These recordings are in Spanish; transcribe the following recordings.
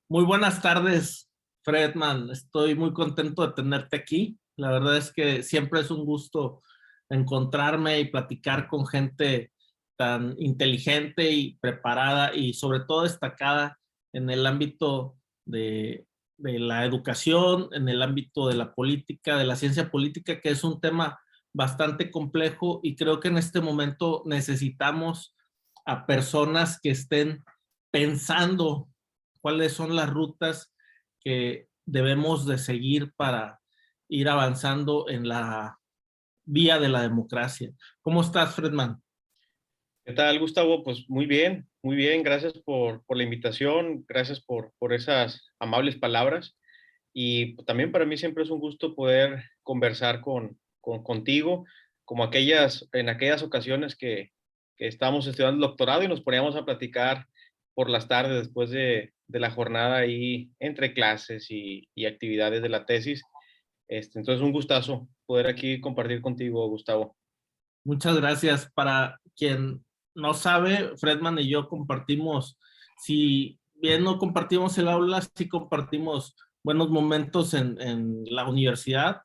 Muy buenas tardes, Fredman. Estoy muy contento de tenerte aquí. La verdad es que siempre es un gusto encontrarme y platicar con gente tan inteligente y preparada y sobre todo destacada en el ámbito de la educación, en el ámbito de la política, de la ciencia política, que es un tema bastante complejo y creo que en este momento necesitamos a personas que estén pensando cuáles son las rutas que debemos de seguir para ir avanzando en la vía de la democracia. ¿Cómo estás, Fredman? ¿Qué tal, Gustavo? Pues muy bien, gracias por la invitación, gracias por esas amables palabras. Y pues, también para mí siempre es un gusto poder conversar contigo, como en aquellas ocasiones que estábamos estudiando el doctorado y nos poníamos a platicar por las tardes después de la jornada ahí entre clases y actividades de la tesis. Entonces, un gustazo poder aquí compartir contigo, Gustavo. Muchas gracias. Para quien no sabe, Fredman y yo compartimos, si bien no compartimos el aula, sí compartimos buenos momentos en la universidad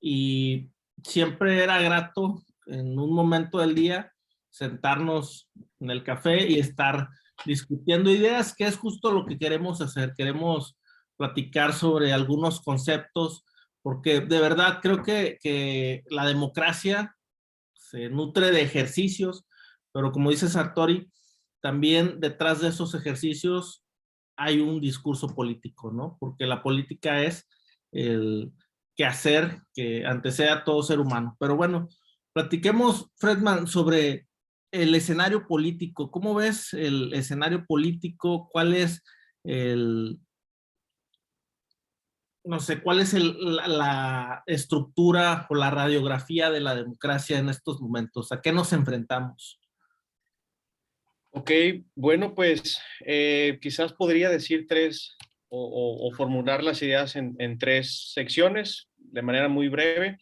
y siempre era grato en un momento del día sentarnos en el café y estar discutiendo ideas, que es justo lo que queremos hacer. Queremos platicar sobre algunos conceptos, porque de verdad creo que la democracia se nutre de ejercicios, pero como dice Sartori, también detrás de esos ejercicios hay un discurso político, ¿no? Porque la política es el quehacer que antecede a todo ser humano. Pero bueno, platiquemos, Fredman, sobre el escenario político. ¿Cómo ves el escenario político? ¿Cuál es el, no sé, cuál es la estructura o la radiografía de la democracia en estos momentos? ¿A qué nos enfrentamos? Ok, bueno, pues quizás podría decir tres o formular las ideas en tres secciones de manera muy breve.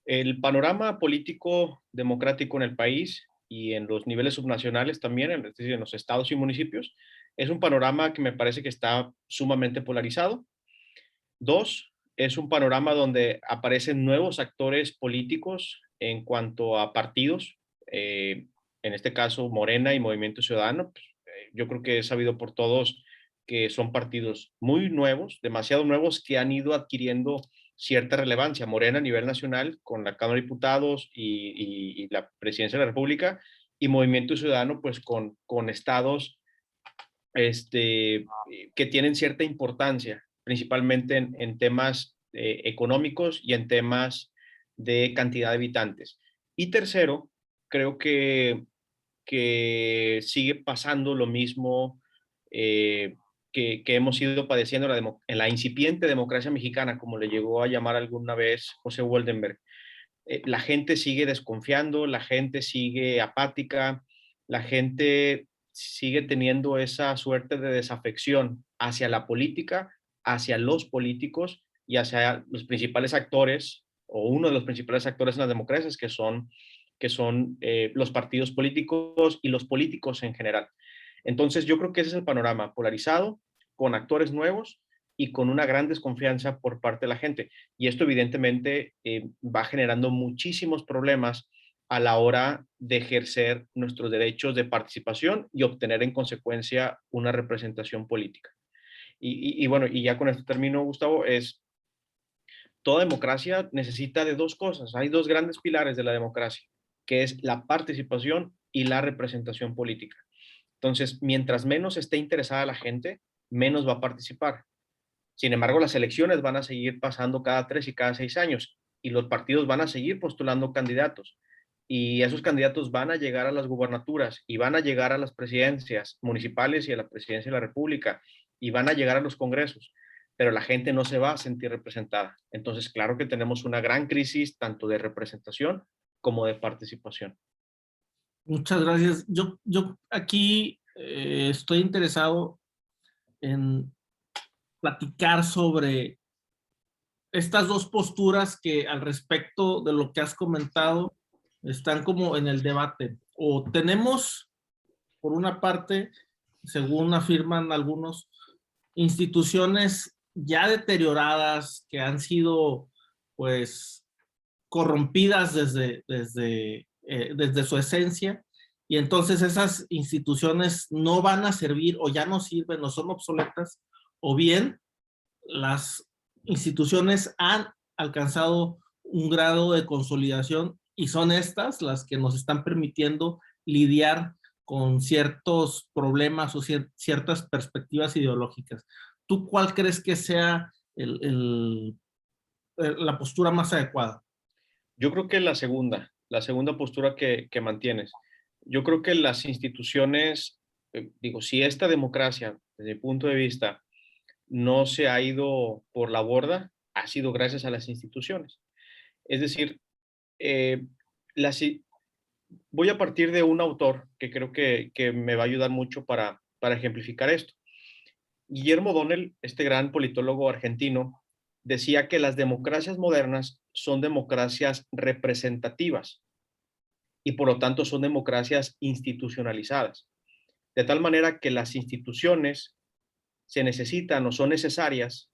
El panorama político democrático en el país y en los niveles subnacionales también, es decir, en los estados y municipios, es un panorama que me parece que está sumamente polarizado. Dos, es un panorama donde aparecen nuevos actores políticos en cuanto a partidos, en este caso Morena y Movimiento Ciudadano. Pues, yo creo que es sabido por todos que son partidos muy nuevos, demasiado nuevos, que han ido adquiriendo cierta relevancia. Morena a nivel nacional con la Cámara de Diputados y la Presidencia de la República, y Movimiento Ciudadano pues con estados que tienen cierta importancia, principalmente en temas económicos y en temas de cantidad de habitantes. Y tercero, creo que sigue pasando lo mismo que hemos ido padeciendo en la incipiente democracia mexicana, como le llegó a llamar alguna vez José Woldenberg. La gente sigue desconfiando, la gente sigue apática, la gente sigue teniendo esa suerte de desafección hacia la política, hacia los políticos y hacia los principales actores o uno de los principales actores en las democracias que son los partidos políticos y los políticos en general. Entonces yo creo que ese es el panorama polarizado, con actores nuevos y con una gran desconfianza por parte de la gente. Y esto evidentemente va generando muchísimos problemas a la hora de ejercer nuestros derechos de participación y obtener en consecuencia una representación política. Y bueno, y ya con esto termino, Gustavo, toda democracia necesita de dos cosas. Hay dos grandes pilares de la democracia, que es la participación y la representación política. Entonces, mientras menos esté interesada la gente, menos va a participar. Sin embargo, las elecciones van a seguir pasando cada 3 y cada 6 años y los partidos van a seguir postulando candidatos y esos candidatos van a llegar a las gubernaturas y van a llegar a las presidencias municipales y a la presidencia de la República y van a llegar a los congresos, pero la gente no se va a sentir representada. Entonces, claro que tenemos una gran crisis tanto de representación como de participación. Muchas gracias. Yo aquí estoy interesado en platicar sobre estas dos posturas que al respecto de lo que has comentado están como en el debate. O tenemos, por una parte, según afirman algunos, instituciones ya deterioradas que han sido, pues, corrompidas desde su esencia, y entonces esas instituciones no van a servir o ya no sirven o son obsoletas, o bien las instituciones han alcanzado un grado de consolidación y son estas las que nos están permitiendo lidiar con ciertos problemas o ciertas perspectivas ideológicas. ¿Tú cuál crees que sea la postura más adecuada? Yo creo que la segunda postura que mantienes. Yo creo que las instituciones, digo, si esta democracia, desde mi punto de vista, no se ha ido por la borda, ha sido gracias a las instituciones. Es decir, eh, las, voy a partir de un autor que creo que me va a ayudar mucho para ejemplificar esto. Guillermo O'Donnell, este gran politólogo argentino, decía que las democracias modernas son democracias representativas y por lo tanto son democracias institucionalizadas. De tal manera que las instituciones se necesitan o son necesarias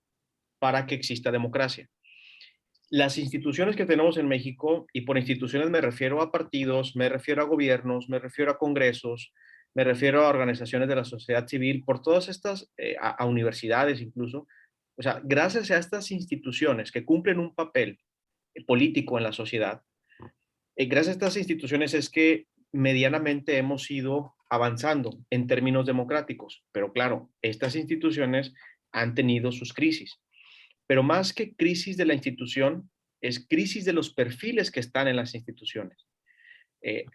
para que exista democracia. Las instituciones que tenemos en México, y por instituciones me refiero a partidos, me refiero a gobiernos, me refiero a congresos, me refiero a organizaciones de la sociedad civil, por todas estas, a universidades incluso. O sea, gracias a estas instituciones que cumplen un papel político en la sociedad, gracias a estas instituciones es que medianamente hemos ido avanzando en términos democráticos. Pero claro, estas instituciones han tenido sus crisis. Pero más que crisis de la institución, es crisis de los perfiles que están en las instituciones.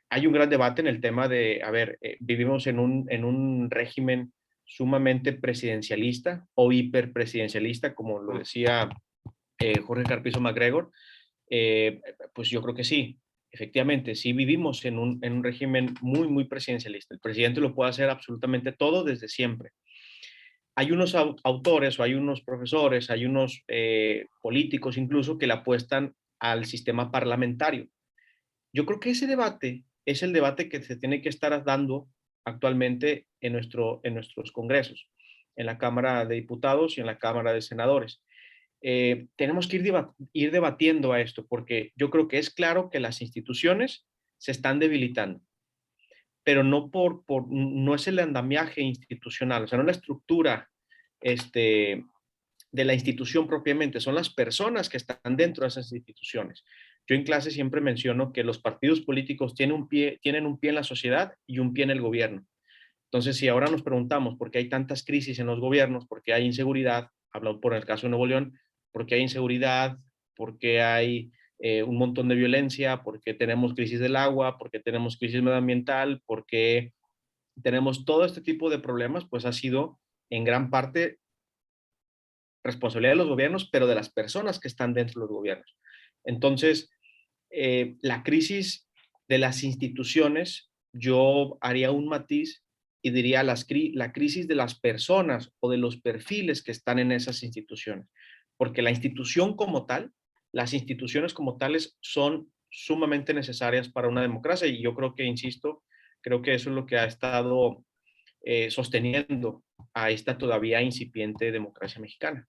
Hay un gran debate en el tema de, a ver, vivimos en un régimen sumamente presidencialista o hiperpresidencialista, como lo decía Jorge Carpizo MacGregor. Pues yo creo que sí, efectivamente, sí vivimos en un régimen muy, muy presidencialista. El presidente lo puede hacer absolutamente todo desde siempre. Hay unos autores o hay unos profesores, hay unos políticos incluso que le apuestan al sistema parlamentario. Yo creo que ese debate es el debate que se tiene que estar dando actualmente en nuestros congresos, en la Cámara de Diputados y en la Cámara de Senadores. Tenemos que ir debatiendo a esto, porque yo creo que es claro que las instituciones se están debilitando, pero no es el andamiaje institucional, o sea, no la estructura de la institución propiamente, son las personas que están dentro de esas instituciones. Yo en clase siempre menciono que los partidos políticos tienen un pie en la sociedad y un pie en el gobierno. Entonces, si ahora nos preguntamos por qué hay tantas crisis en los gobiernos, por qué hay inseguridad, hablo por el caso de Nuevo León, por qué hay inseguridad, por qué hay un montón de violencia, por qué tenemos crisis del agua, por qué tenemos crisis medioambiental, por qué tenemos todo este tipo de problemas, pues ha sido en gran parte responsabilidad de los gobiernos, pero de las personas que están dentro de los gobiernos. Entonces, la crisis de las instituciones, yo haría un matiz y diría la crisis de las personas o de los perfiles que están en esas instituciones. Porque la institución como tal, las instituciones como tales son sumamente necesarias para una democracia y yo creo que, insisto, creo que eso es lo que ha estado sosteniendo a esta todavía incipiente democracia mexicana.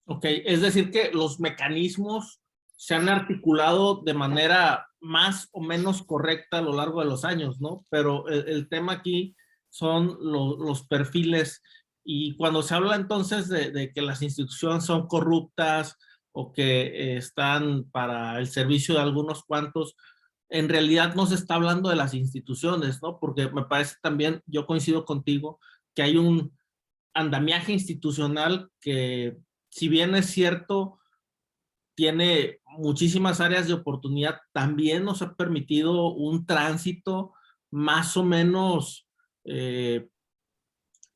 Ok, es decir que los mecanismos se han articulado de manera más o menos correcta a lo largo de los años, ¿no? Pero el tema aquí son los perfiles, y cuando se habla entonces de que las instituciones son corruptas o que están para el servicio de algunos cuantos, en realidad no se está hablando de las instituciones, ¿no? Porque me parece también, yo coincido contigo, que hay un andamiaje institucional que, si bien es cierto, tiene muchísimas áreas de oportunidad, también nos ha permitido un tránsito más o menos eh,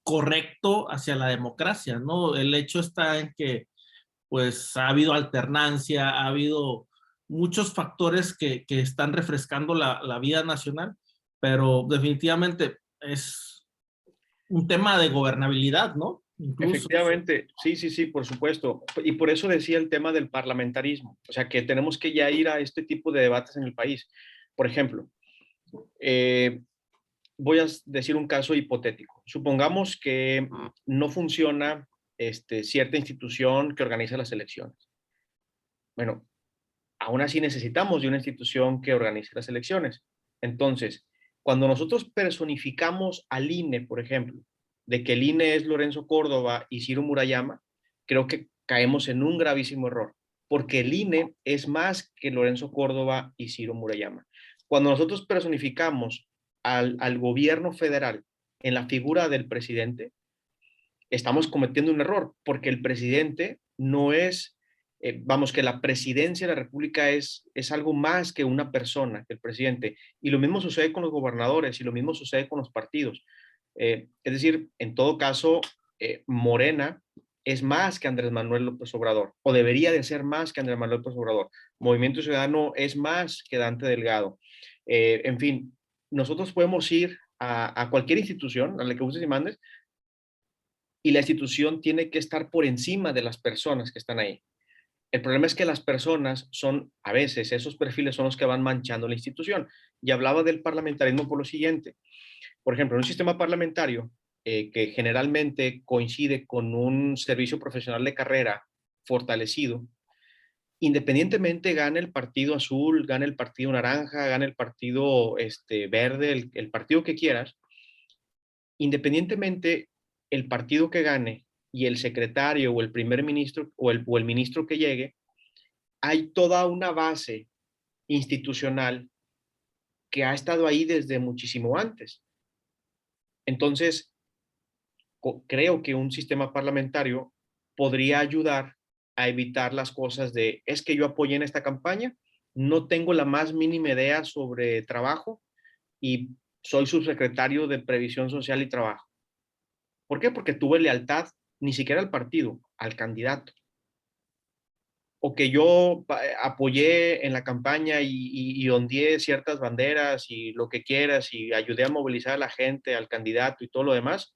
correcto hacia la democracia, ¿no? El hecho está en que pues ha habido alternancia, ha habido muchos factores que están refrescando la vida nacional, pero definitivamente es un tema de gobernabilidad, ¿no? Incluso. Efectivamente, sí, sí, sí, por supuesto. Y por eso decía el tema del parlamentarismo, o sea, que tenemos que ya ir a este tipo de debates en el país. Por ejemplo, eh, voy a decir un caso hipotético. Supongamos que no funciona cierta institución que organiza las elecciones. Bueno, aún así necesitamos de una institución que organice las elecciones. Entonces, cuando nosotros personificamos al INE, por ejemplo, de que el INE es Lorenzo Córdoba y Ciro Murayama, creo que caemos en un gravísimo error, porque el INE es más que Lorenzo Córdoba y Ciro Murayama. Cuando nosotros personificamos al gobierno federal en la figura del presidente, estamos cometiendo un error, porque el presidente no es, vamos, que la presidencia de la República es algo más que una persona, que el presidente. Y lo mismo sucede con los gobernadores y lo mismo sucede con los partidos. Es decir, en todo caso, Morena es más que Andrés Manuel López Obrador, o debería de ser más que Andrés Manuel López Obrador. Movimiento Ciudadano es más que Dante Delgado. En fin, nosotros podemos ir a cualquier institución, a la que uses y mandes, y la institución tiene que estar por encima de las personas que están ahí. El problema es que las personas son, a veces, esos perfiles son los que van manchando la institución. Y hablaba del parlamentarismo por lo siguiente. Por ejemplo, en un sistema parlamentario que generalmente coincide con un servicio profesional de carrera fortalecido, independientemente gane el partido azul, gane el partido naranja, gane el partido verde, el partido que quieras, independientemente el partido que gane y el secretario o el primer ministro o el ministro que llegue, hay toda una base institucional que ha estado ahí desde muchísimo antes. Entonces, creo que un sistema parlamentario podría ayudar a evitar las cosas de, es que yo apoyé en esta campaña, no tengo la más mínima idea sobre trabajo y soy subsecretario de Previsión Social y Trabajo. ¿Por qué? Porque tuve lealtad ni siquiera al partido, al candidato. O que yo apoyé en la campaña y ondeé ciertas banderas y lo que quieras y ayudé a movilizar a la gente, al candidato y todo lo demás.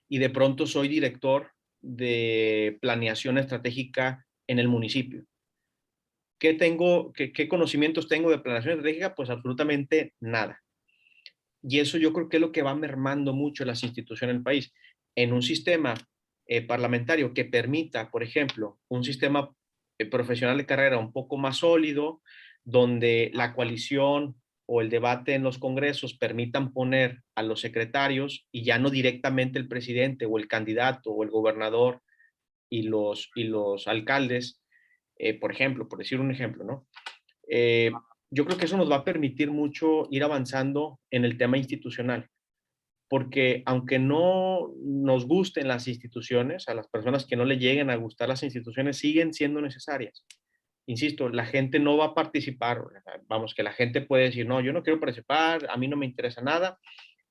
Y de pronto soy director de planeación estratégica en el municipio. ¿Qué conocimientos tengo de planeación estratégica? Pues absolutamente nada. Y eso yo creo que es lo que va mermando mucho las instituciones del país. En un sistema parlamentario que permita, por ejemplo, un sistema profesional de carrera un poco más sólido, donde la coalición o el debate en los congresos permitan poner a los secretarios y ya no directamente el presidente o el candidato o el gobernador y los alcaldes, por ejemplo, por decir un ejemplo, ¿no? Yo creo que eso nos va a permitir mucho ir avanzando en el tema institucional, porque aunque no nos gusten las instituciones, a las personas que no le lleguen a gustar las instituciones, siguen siendo necesarias. Insisto, la gente no va a participar, vamos, que la gente puede decir, no, yo no quiero participar, a mí no me interesa nada.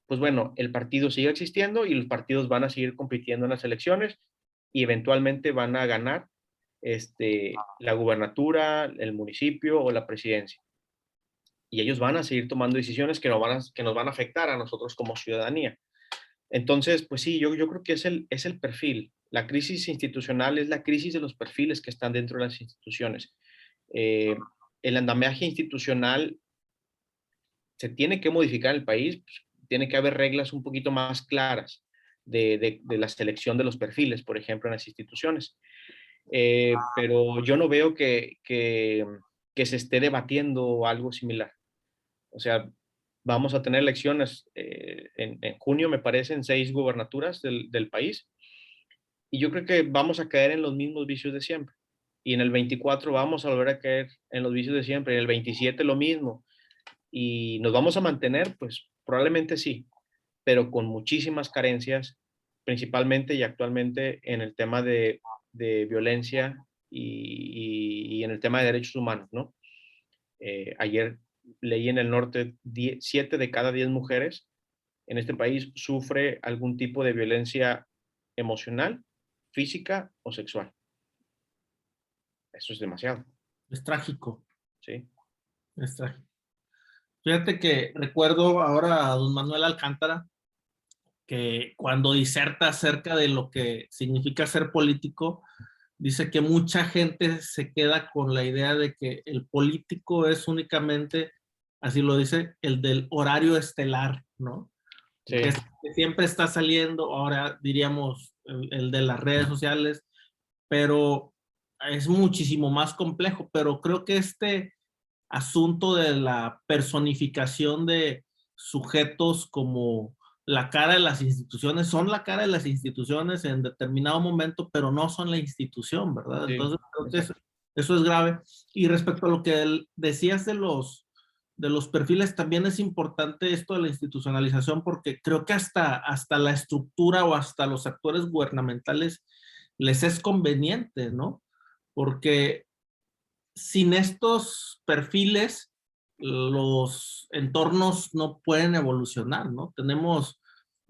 Pues bueno, el partido sigue existiendo y los partidos van a seguir compitiendo en las elecciones y eventualmente van a ganar la gubernatura, el municipio o la presidencia. Y ellos van a seguir tomando decisiones que nos van a afectar a nosotros como ciudadanía. Entonces, pues sí, yo creo que es el perfil. La crisis institucional es la crisis de los perfiles que están dentro de las instituciones. El andamiaje institucional se tiene que modificar en el país, pues, tiene que haber reglas un poquito más claras de la selección de los perfiles, por ejemplo, en las instituciones. Pero yo no veo que se esté debatiendo algo similar. O sea, vamos a tener elecciones en junio, me parece, en 6 gubernaturas del país. Y yo creo que vamos a caer en los mismos vicios de siempre. Y en el 24 vamos a volver a caer en los vicios de siempre. En el 27 lo mismo. Y nos vamos a mantener, pues probablemente sí, pero con muchísimas carencias, principalmente y actualmente en el tema de violencia y en el tema de derechos humanos, ¿no? Ayer leí en el norte, 7 de cada 10 mujeres en este país sufre algún tipo de violencia emocional, física o sexual. Eso es demasiado. Es trágico. Sí. Es trágico. Fíjate que recuerdo ahora a don Manuel Alcántara, que cuando diserta acerca de lo que significa ser político, dice que mucha gente se queda con la idea de que el político es únicamente, así lo dice, el del horario estelar, ¿no? Sí. Que siempre está saliendo, ahora diríamos, el de las redes sociales, pero es muchísimo más complejo. Pero creo que este asunto de la personificación de sujetos como la cara de las instituciones, son la cara de las instituciones en determinado momento, pero no son la institución, ¿verdad? Sí, Entonces creo que exacto. eso es grave. Y respecto a lo que decías de los perfiles, también es importante esto de la institucionalización, porque creo que hasta la estructura o hasta los actores gubernamentales les es conveniente, ¿no? Porque sin estos perfiles, los entornos no pueden evolucionar, ¿no? Tenemos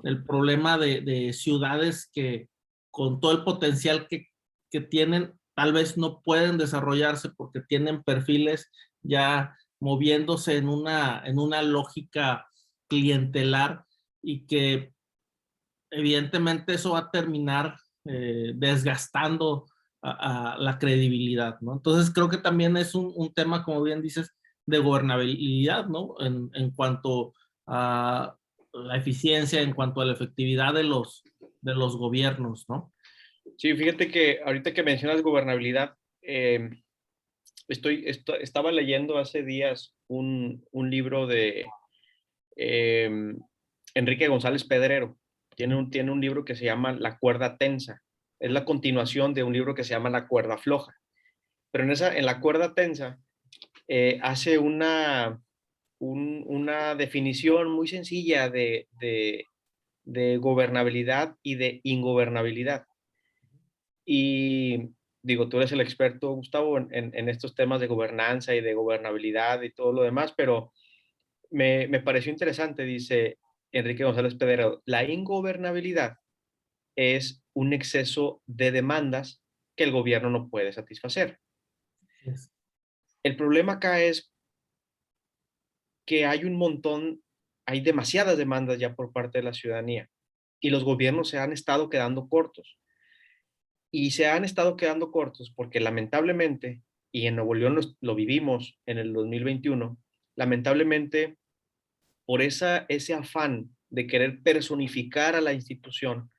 el problema de ciudades que con todo el potencial que tienen, tal vez no pueden desarrollarse porque tienen perfiles ya moviéndose en una lógica clientelar y que evidentemente eso va a terminar desgastando a la credibilidad, ¿no? Entonces creo que también es un tema, como bien dices, de gobernabilidad, ¿no? En cuanto a la eficiencia, en cuanto a la efectividad de los gobiernos, ¿no? Sí, fíjate que ahorita que mencionas gobernabilidad, estaba leyendo hace días un libro de eh, Enrique González Pedrero. Tiene un libro que se llama La cuerda tensa. Es la continuación de un libro que se llama La cuerda floja. Pero en la cuerda tensa hace una definición muy sencilla de gobernabilidad y de ingobernabilidad. Y digo, tú eres el experto, Gustavo, en estos temas de gobernanza y de gobernabilidad y todo lo demás, pero me pareció interesante, dice Enrique González Pedrero, la ingobernabilidad es un exceso de demandas que el gobierno no puede satisfacer. Es- El problema acá es que hay demasiadas demandas ya por parte de la ciudadanía y los gobiernos se han estado quedando cortos. Y se han estado quedando cortos porque lamentablemente, y en Nuevo León lo vivimos en el 2021, lamentablemente por ese afán de querer personificar a la institución,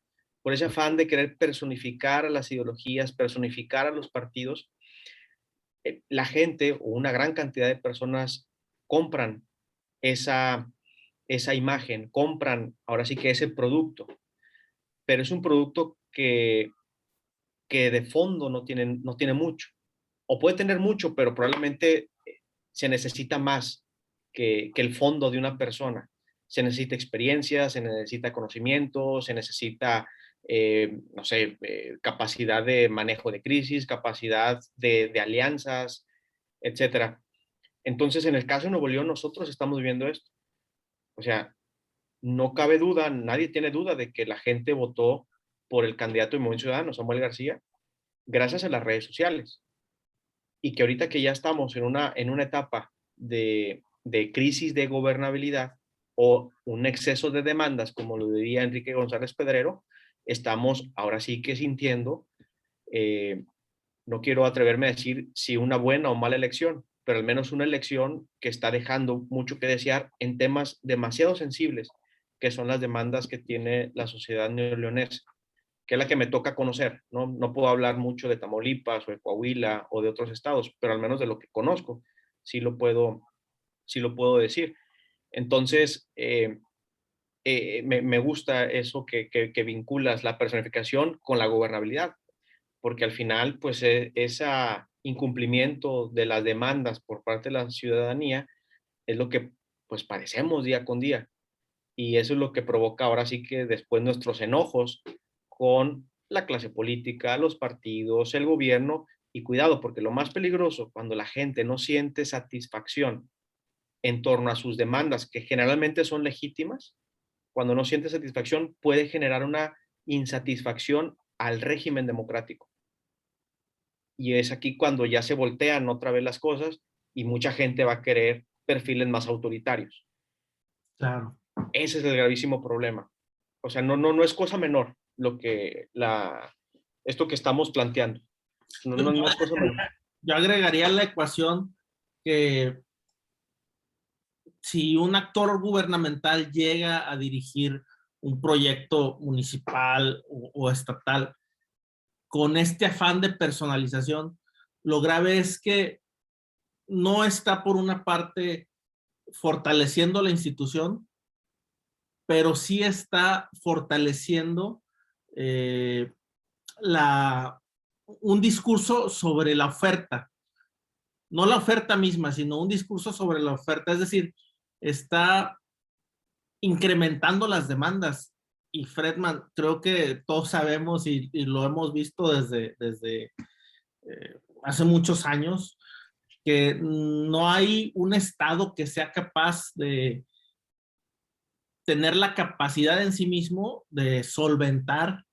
por ese afán de querer personificar a las ideologías, personificar a los partidos, la gente o una gran cantidad de personas compran esa, esa imagen, compran ahora sí que ese producto, pero es un producto que de fondo no tiene mucho, o puede tener mucho, pero probablemente se necesita más que el fondo de una persona. Se necesita experiencia, se necesita conocimiento, se necesita, no sé, capacidad de manejo de crisis, capacidad de alianzas, etcétera. Entonces, en el caso de Nuevo León, nosotros estamos viendo esto. O sea, no cabe duda, nadie tiene duda de que la gente votó por el candidato de Movimiento Ciudadano, Samuel García, gracias a las redes sociales. Y que ahorita que ya estamos en una etapa de crisis de gobernabilidad o un exceso de demandas, como lo diría Enrique González Pedrero, estamos ahora sí que sintiendo, eh, no quiero atreverme a decir si una buena o mala elección, pero al menos una elección que está dejando mucho que desear en temas demasiado sensibles, que son las demandas que tiene la sociedad neoleonesa, que es la que me toca conocer, ¿no? No puedo hablar mucho de Tamaulipas o de Coahuila o de otros estados, pero al menos de lo que conozco, sí lo puedo, sí lo puedo decir. Entonces, me gusta eso que vinculas la personificación con la gobernabilidad, porque al final, pues, ese incumplimiento de las demandas por parte de la ciudadanía es lo que, pues, padecemos día con día. Y eso es lo que provoca ahora sí que después nuestros enojos con la clase política, los partidos, el gobierno. Y cuidado, porque lo más peligroso cuando la gente no siente satisfacción en torno a sus demandas, que generalmente son legítimas, cuando no siente satisfacción puede generar una insatisfacción al régimen democrático. Y es aquí cuando ya se voltean otra vez las cosas y mucha gente va a querer perfiles más autoritarios. Claro. Ese es el gravísimo problema. O sea, no es cosa menor esto que estamos planteando. No es cosa menor. Yo agregaría a la ecuación que si un actor gubernamental llega a dirigir un proyecto municipal o estatal, con este afán de personalización, lo grave es que no está por una parte fortaleciendo la institución, pero sí está fortaleciendo eh, la, un discurso sobre la oferta, no la oferta misma, sino un discurso sobre la oferta, es decir, está incrementando las demandas. Y Fredman, creo que todos sabemos y lo hemos visto desde hace muchos años, que no hay un Estado que sea capaz de tener la capacidad en sí mismo de solventar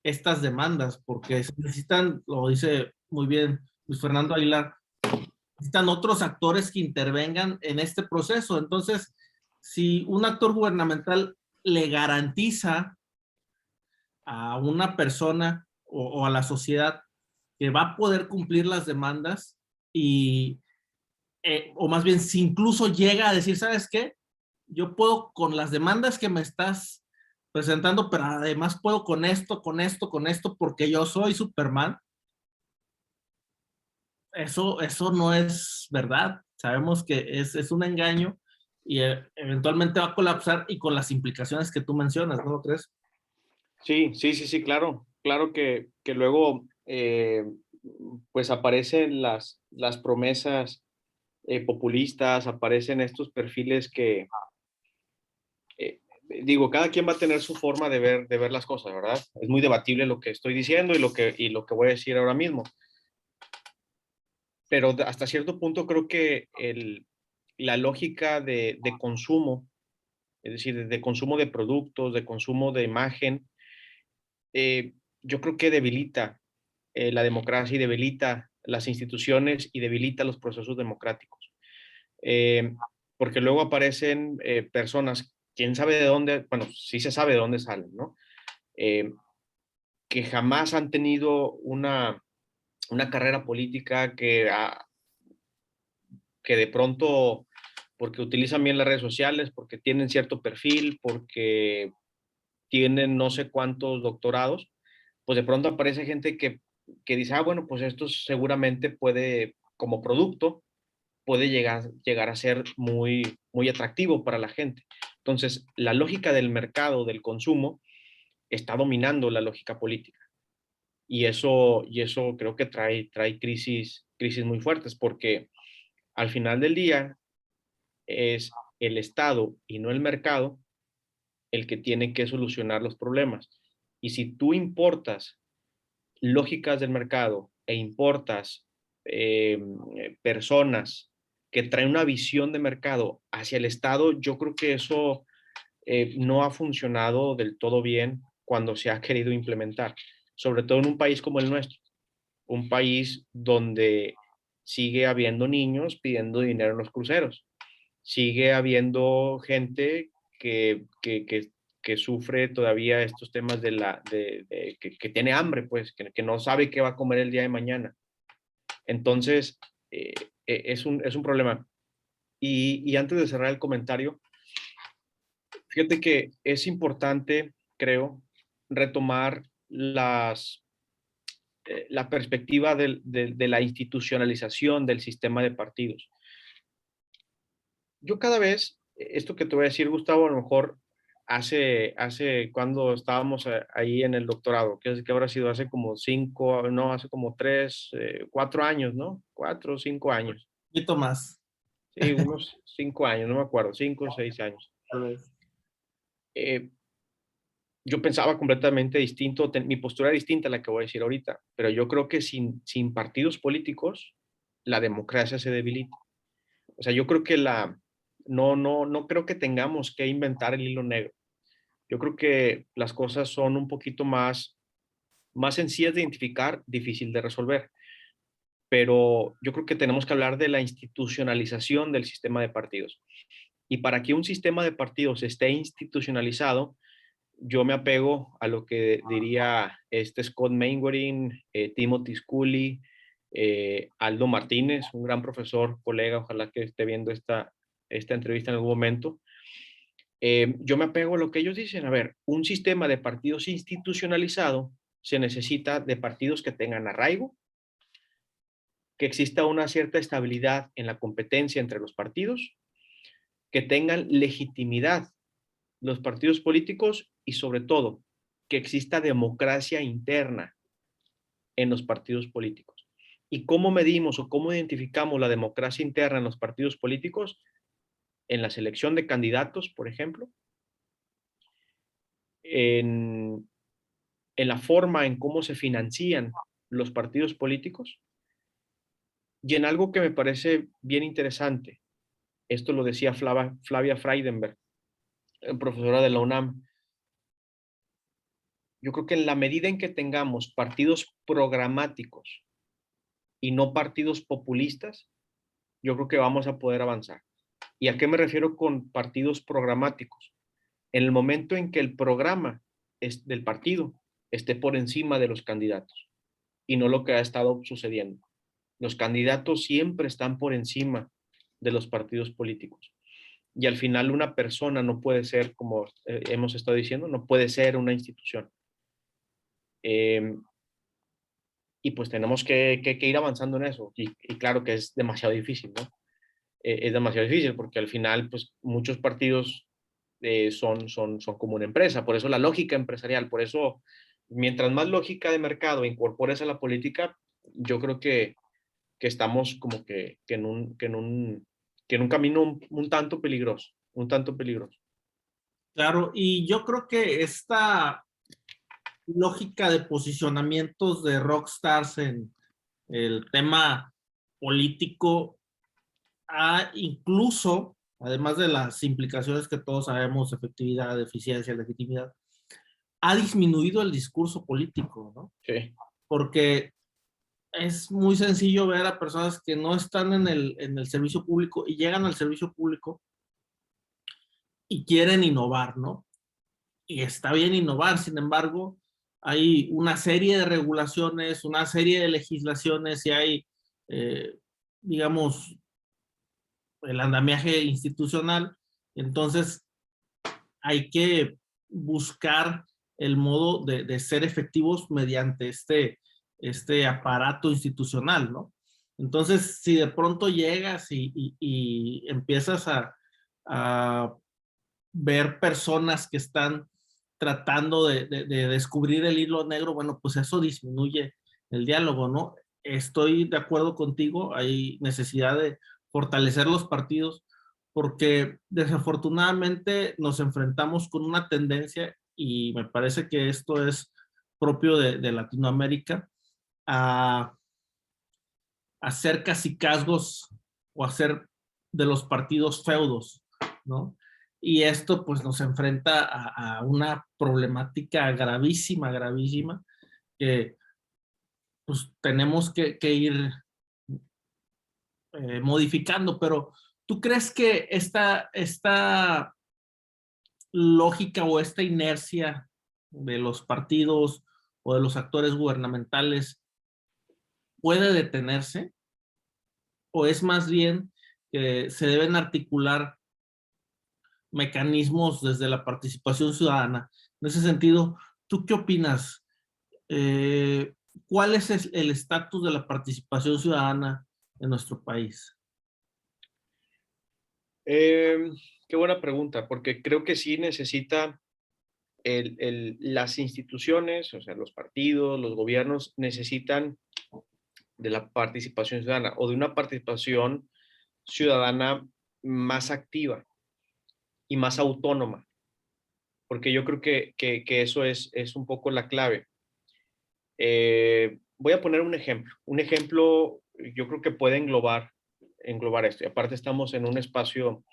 estas demandas, porque se necesitan, lo dice muy bien Luis Fernando Aguilar, necesitan otros actores que intervengan en este proceso. Entonces, si un actor gubernamental le garantiza a una persona o a la sociedad que va a poder cumplir las demandas y, o más bien, si incluso llega a decir, ¿sabes qué? Yo puedo con las demandas que me estás presentando, pero además puedo con esto, con esto, con esto, porque yo soy Superman. Eso no es verdad. Sabemos que es un engaño y eventualmente va a colapsar y con las implicaciones que tú mencionas, ¿no lo crees? Sí, sí, sí, sí, claro. Claro que luego pues aparecen las promesas populistas, aparecen estos perfiles que, digo, cada quien va a tener su forma de ver las cosas, ¿verdad? Es muy debatible lo que estoy diciendo y lo que voy a decir ahora mismo. Pero hasta cierto punto creo que la lógica de consumo, es decir, de consumo de productos, de consumo de imagen, yo creo que debilita la democracia y debilita las instituciones y debilita los procesos democráticos. Eh, Porque luego aparecen personas, quién sabe de dónde, bueno, sí se sabe de dónde salen, ¿no? Eh, que jamás han tenido una carrera política, que de pronto, porque utilizan bien las redes sociales, porque tienen cierto perfil, porque tienen no sé cuántos doctorados, pues de pronto aparece gente que dice, ah, bueno, pues esto seguramente puede, como producto, puede llegar a ser muy, muy atractivo para la gente. Entonces, la lógica del mercado, del consumo, está dominando la lógica política. Y eso creo que trae crisis muy fuertes, porque al final del día es el Estado y no el mercado el que tiene que solucionar los problemas. Y si tú importas lógicas del mercado e importas personas que traen una visión de mercado hacia el Estado, yo creo que eso no ha funcionado del todo bien cuando se ha querido implementar, sobre todo en un país como el nuestro, un país donde sigue habiendo niños pidiendo dinero en los cruceros, sigue habiendo gente que sufre todavía estos temas que tiene hambre, pues, que no sabe qué va a comer el día de mañana. Entonces, es un problema. Y antes de cerrar el comentario, fíjate que es importante, creo, retomar la perspectiva de la institucionalización del sistema de partidos. Yo cada vez, esto que te voy a decir, Gustavo, a lo mejor hace cuando estábamos ahí en el doctorado, que habrá sido hace como 5, no, hace como 3, 4 años, ¿no? 4 o 5 años. Un poquito más, Sí, unos 5 años, no me acuerdo, 5 o 6 años. tal vez. Eh, yo pensaba completamente distinto, mi postura era distinta a la que voy a decir ahorita, pero yo creo que sin partidos políticos, la democracia se debilita. O sea, yo creo que no creo que tengamos que inventar el hilo negro. Yo creo que las cosas son un poquito más sencillas de identificar, difícil de resolver. Pero yo creo que tenemos que hablar de la institucionalización del sistema de partidos. Y para que un sistema de partidos esté institucionalizado, yo me apego a lo que diría este Scott Mainwaring, Timothy Scully, Aldo Martínez, un gran profesor, colega, ojalá que esté viendo esta entrevista en algún momento. Yo me apego a lo que ellos dicen. A ver, un sistema de partidos institucionalizado se necesita de partidos que tengan arraigo, que exista una cierta estabilidad en la competencia entre los partidos, que tengan legitimidad los partidos políticos y sobre todo que exista democracia interna en los partidos políticos. ¿Y cómo medimos o cómo identificamos la democracia interna en los partidos políticos? En la selección de candidatos, por ejemplo, en, en la forma en cómo se financian los partidos políticos y en algo que me parece bien interesante. Esto lo decía Flavia Freidenberg, profesora de la UNAM. Yo creo que en la medida en que tengamos partidos programáticos y no partidos populistas, yo creo que vamos a poder avanzar. ¿Y a qué me refiero con partidos programáticos? En el momento en que el programa del partido esté por encima de los candidatos y no lo que ha estado sucediendo. Los candidatos siempre están por encima de los partidos políticos. Y al final una persona no puede ser, como hemos estado diciendo, no puede ser una institución. Y pues tenemos que ir avanzando en eso. Y claro que es demasiado difícil, ¿no? Es demasiado difícil porque al final, pues muchos partidos son como una empresa. Por eso la lógica empresarial, por eso mientras más lógica de mercado incorpores a la política, yo creo que estamos como que en un camino un tanto peligroso, un tanto peligroso. Claro, y yo creo que esta lógica de posicionamientos de rockstars en el tema político incluso, además de las implicaciones que todos sabemos, efectividad, eficiencia, legitimidad, ha disminuido el discurso político, ¿no? Sí. Porque es muy sencillo ver a personas que no están en el servicio público y llegan al servicio público y quieren innovar, ¿no? Y está bien innovar, sin embargo, hay una serie de regulaciones, una serie de legislaciones y hay, digamos, el andamiaje institucional. Entonces, hay que buscar el modo de ser efectivos mediante este aparato institucional, ¿no? Entonces, si de pronto llegas y empiezas a ver personas que están tratando de descubrir el hilo negro, bueno, pues eso disminuye el diálogo, ¿no? Estoy de acuerdo contigo, hay necesidad de fortalecer los partidos porque desafortunadamente nos enfrentamos con una tendencia y me parece que esto es propio de Latinoamérica a hacer cacicazgos o hacer de los partidos feudos, ¿no? Y esto pues nos enfrenta a una problemática gravísima, gravísima, que pues tenemos que ir modificando, pero ¿tú crees que esta lógica o esta inercia de los partidos o de los actores gubernamentales puede detenerse? ¿O es más bien que se deben articular mecanismos desde la participación ciudadana? En ese sentido, ¿tú qué opinas? Eh, ¿Cuál es el estatus de la participación ciudadana en nuestro país? Qué buena pregunta, porque creo que sí necesita las instituciones, o sea, los partidos, los gobiernos necesitan de la participación ciudadana o de una participación ciudadana más activa y más autónoma, porque yo creo que eso es un poco la clave. Voy a poner un ejemplo yo creo que puede englobar esto, y aparte estamos en un espacio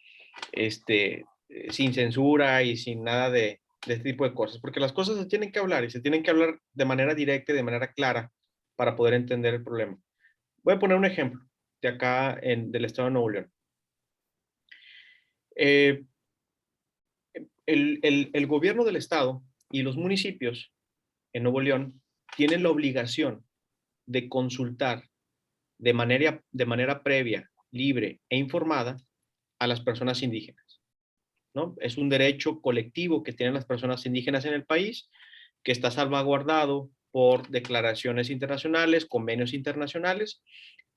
sin censura y sin nada de este tipo de cosas, porque las cosas se tienen que hablar y se tienen que hablar de manera directa y de manera clara para poder entender el problema. Voy a poner un ejemplo de acá del estado de Nuevo León. Eh, el gobierno del estado y los municipios en Nuevo León tienen la obligación de consultar de manera previa, libre e informada a las personas indígenas. ¿no? Es un derecho colectivo que tienen las personas indígenas en el país, que está salvaguardado por declaraciones internacionales, convenios internacionales,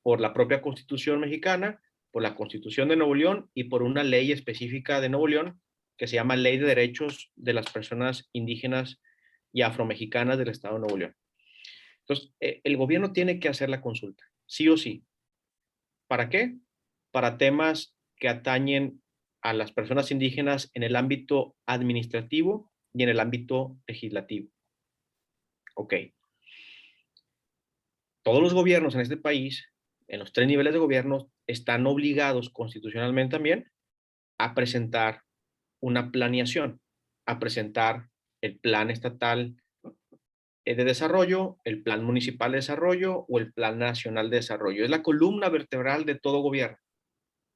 por la propia Constitución mexicana, por la Constitución de Nuevo León y por una ley específica de Nuevo León que se llama Ley de Derechos de las Personas Indígenas y Afromexicanas del Estado de Nuevo León. Entonces, el gobierno tiene que hacer la consulta, sí o sí. ¿Para qué? Para temas que atañen a las personas indígenas en el ámbito administrativo y en el ámbito legislativo. Ok. Todos los gobiernos en este país, en los 3 niveles de gobierno, están obligados constitucionalmente también a presentar una planeación, a presentar el plan estatal de desarrollo, el plan municipal de desarrollo o el plan nacional de desarrollo. Es la columna vertebral de todo gobierno.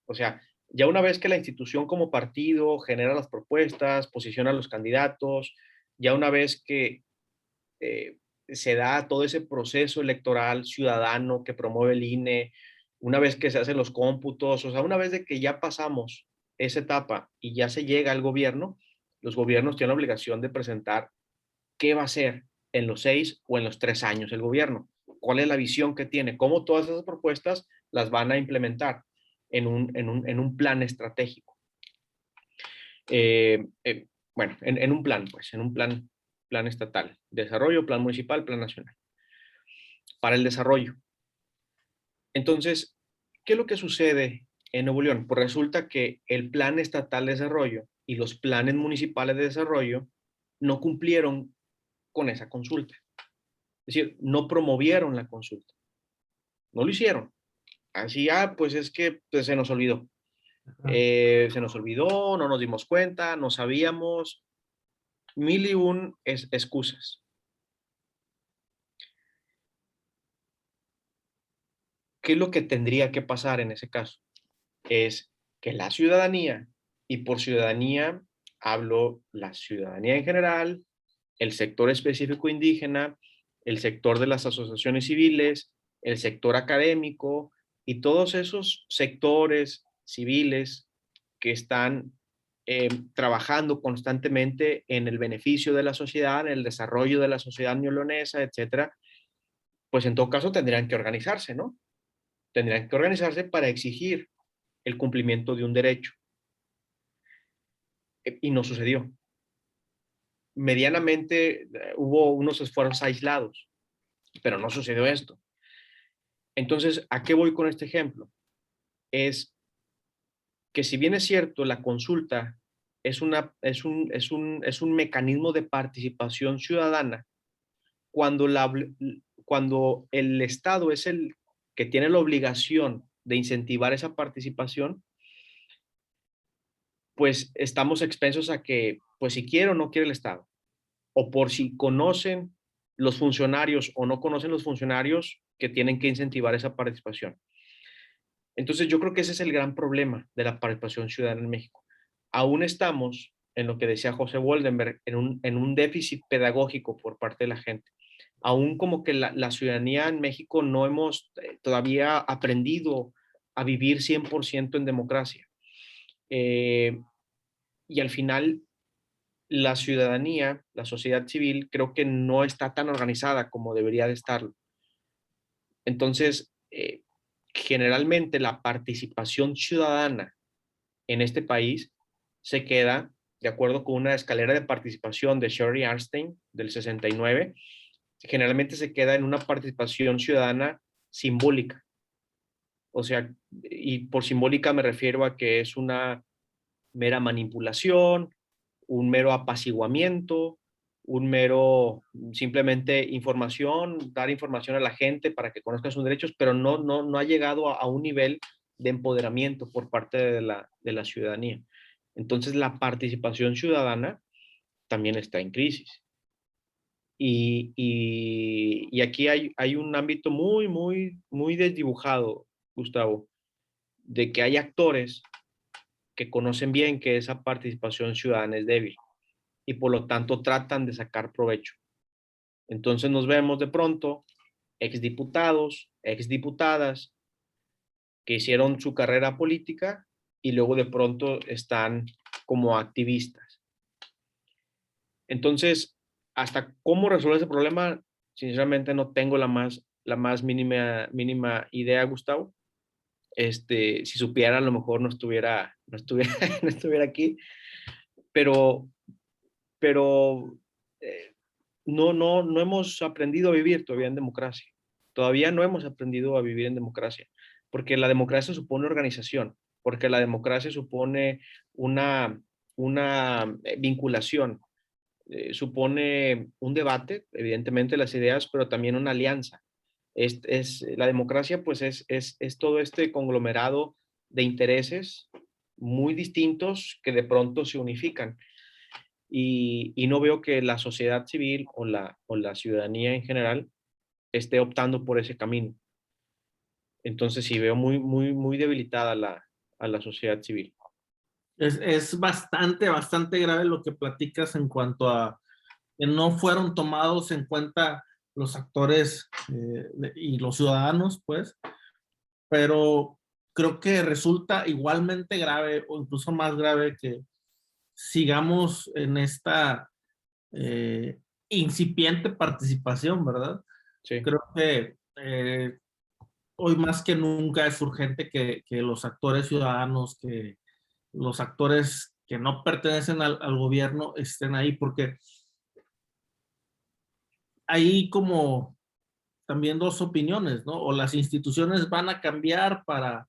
O sea, ya una vez que la institución como partido genera las propuestas, posiciona a los candidatos, ya una vez que se da todo ese proceso electoral ciudadano que promueve el INE, una vez que se hacen los cómputos, o sea, una vez de que ya pasamos esa etapa y ya se llega al gobierno, los gobiernos tienen la obligación de presentar qué va a hacer en los 6 o en los 3 años el gobierno, cuál es la visión que tiene, cómo todas esas propuestas las van a implementar en un plan estratégico. Bueno, en un plan, pues, en un plan estatal, desarrollo, plan municipal, plan nacional, para el desarrollo. Entonces, ¿qué es lo que sucede en Nuevo León? Pues resulta que el plan estatal de desarrollo y los planes municipales de desarrollo no cumplieron con esa consulta. Es decir, no promovieron la consulta. No lo hicieron. Así, pues es que pues, se nos olvidó. Se nos olvidó, no nos dimos cuenta, no sabíamos. Mil y un excusas. ¿Qué es lo que tendría que pasar en ese caso? Es que la ciudadanía, y por ciudadanía hablo la ciudadanía en general, el sector específico indígena, el sector de las asociaciones civiles, el sector académico y todos esos sectores civiles que están trabajando constantemente en el beneficio de la sociedad, en el desarrollo de la sociedad neolonesa, etcétera, pues en todo caso tendrían que organizarse, ¿no? Tendrían que organizarse para exigir el cumplimiento de un derecho. Y no sucedió. Medianamente hubo unos esfuerzos aislados, pero no sucedió esto. Entonces, ¿a qué voy con este ejemplo? Es que si bien es cierto, la consulta es un mecanismo de participación ciudadana, cuando, cuando el Estado es el que tiene la obligación de incentivar esa participación, pues estamos expensos a que, pues si quiere o no quiere el Estado, o por si conocen los funcionarios o no conocen los funcionarios que tienen que incentivar esa participación. Entonces yo creo que ese es el gran problema de la participación ciudadana en México. Aún estamos en lo que decía José Woldenberg, en un déficit pedagógico por parte de la gente. Aún como que la ciudadanía en México no hemos todavía aprendido a vivir 100% en democracia. Y al final la ciudadanía, la sociedad civil, creo que no está tan organizada como debería de estarlo. Entonces, generalmente la participación ciudadana en este país se queda, de acuerdo con una escalera de participación de Sherry Arnstein del 69, generalmente se queda en una participación ciudadana simbólica. O sea, y por simbólica me refiero a que es una mera manipulación, un mero apaciguamiento, un mero simplemente información, dar información a la gente para que conozca sus derechos, pero no ha llegado a un nivel de empoderamiento por parte de la ciudadanía. Entonces la participación ciudadana también está en crisis. Y aquí hay un ámbito muy desdibujado, Gustavo, de que hay actores que conocen bien que esa participación ciudadana es débil y por lo tanto tratan de sacar provecho. Entonces nos vemos de pronto exdiputados, exdiputadas que hicieron su carrera política y luego de pronto están como activistas. Entonces, hasta cómo resolver ese problema, sinceramente no tengo la más mínima idea, Gustavo. Si supiera, a lo mejor no estuviera aquí, pero, pero no hemos aprendido a vivir todavía en democracia. Todavía no hemos aprendido a vivir en democracia, porque la democracia supone organización, porque la democracia supone una vinculación, supone un debate, evidentemente las ideas, pero también una alianza. La democracia pues es todo este conglomerado de intereses muy distintos que de pronto se unifican. Y no veo que la sociedad civil o la ciudadanía en general esté optando por ese camino. Entonces sí veo muy debilitada a la sociedad civil. Es bastante grave lo que platicas en cuanto a que no fueron tomados en cuenta los actores y los ciudadanos, pues, pero creo que resulta igualmente grave o incluso más grave que sigamos en esta eh, incipiente participación, ¿verdad? Sí, Creo que hoy más que nunca es urgente que los actores ciudadanos, que los actores que no pertenecen al gobierno estén ahí, porque hay como también dos opiniones, ¿no? O las instituciones van a cambiar para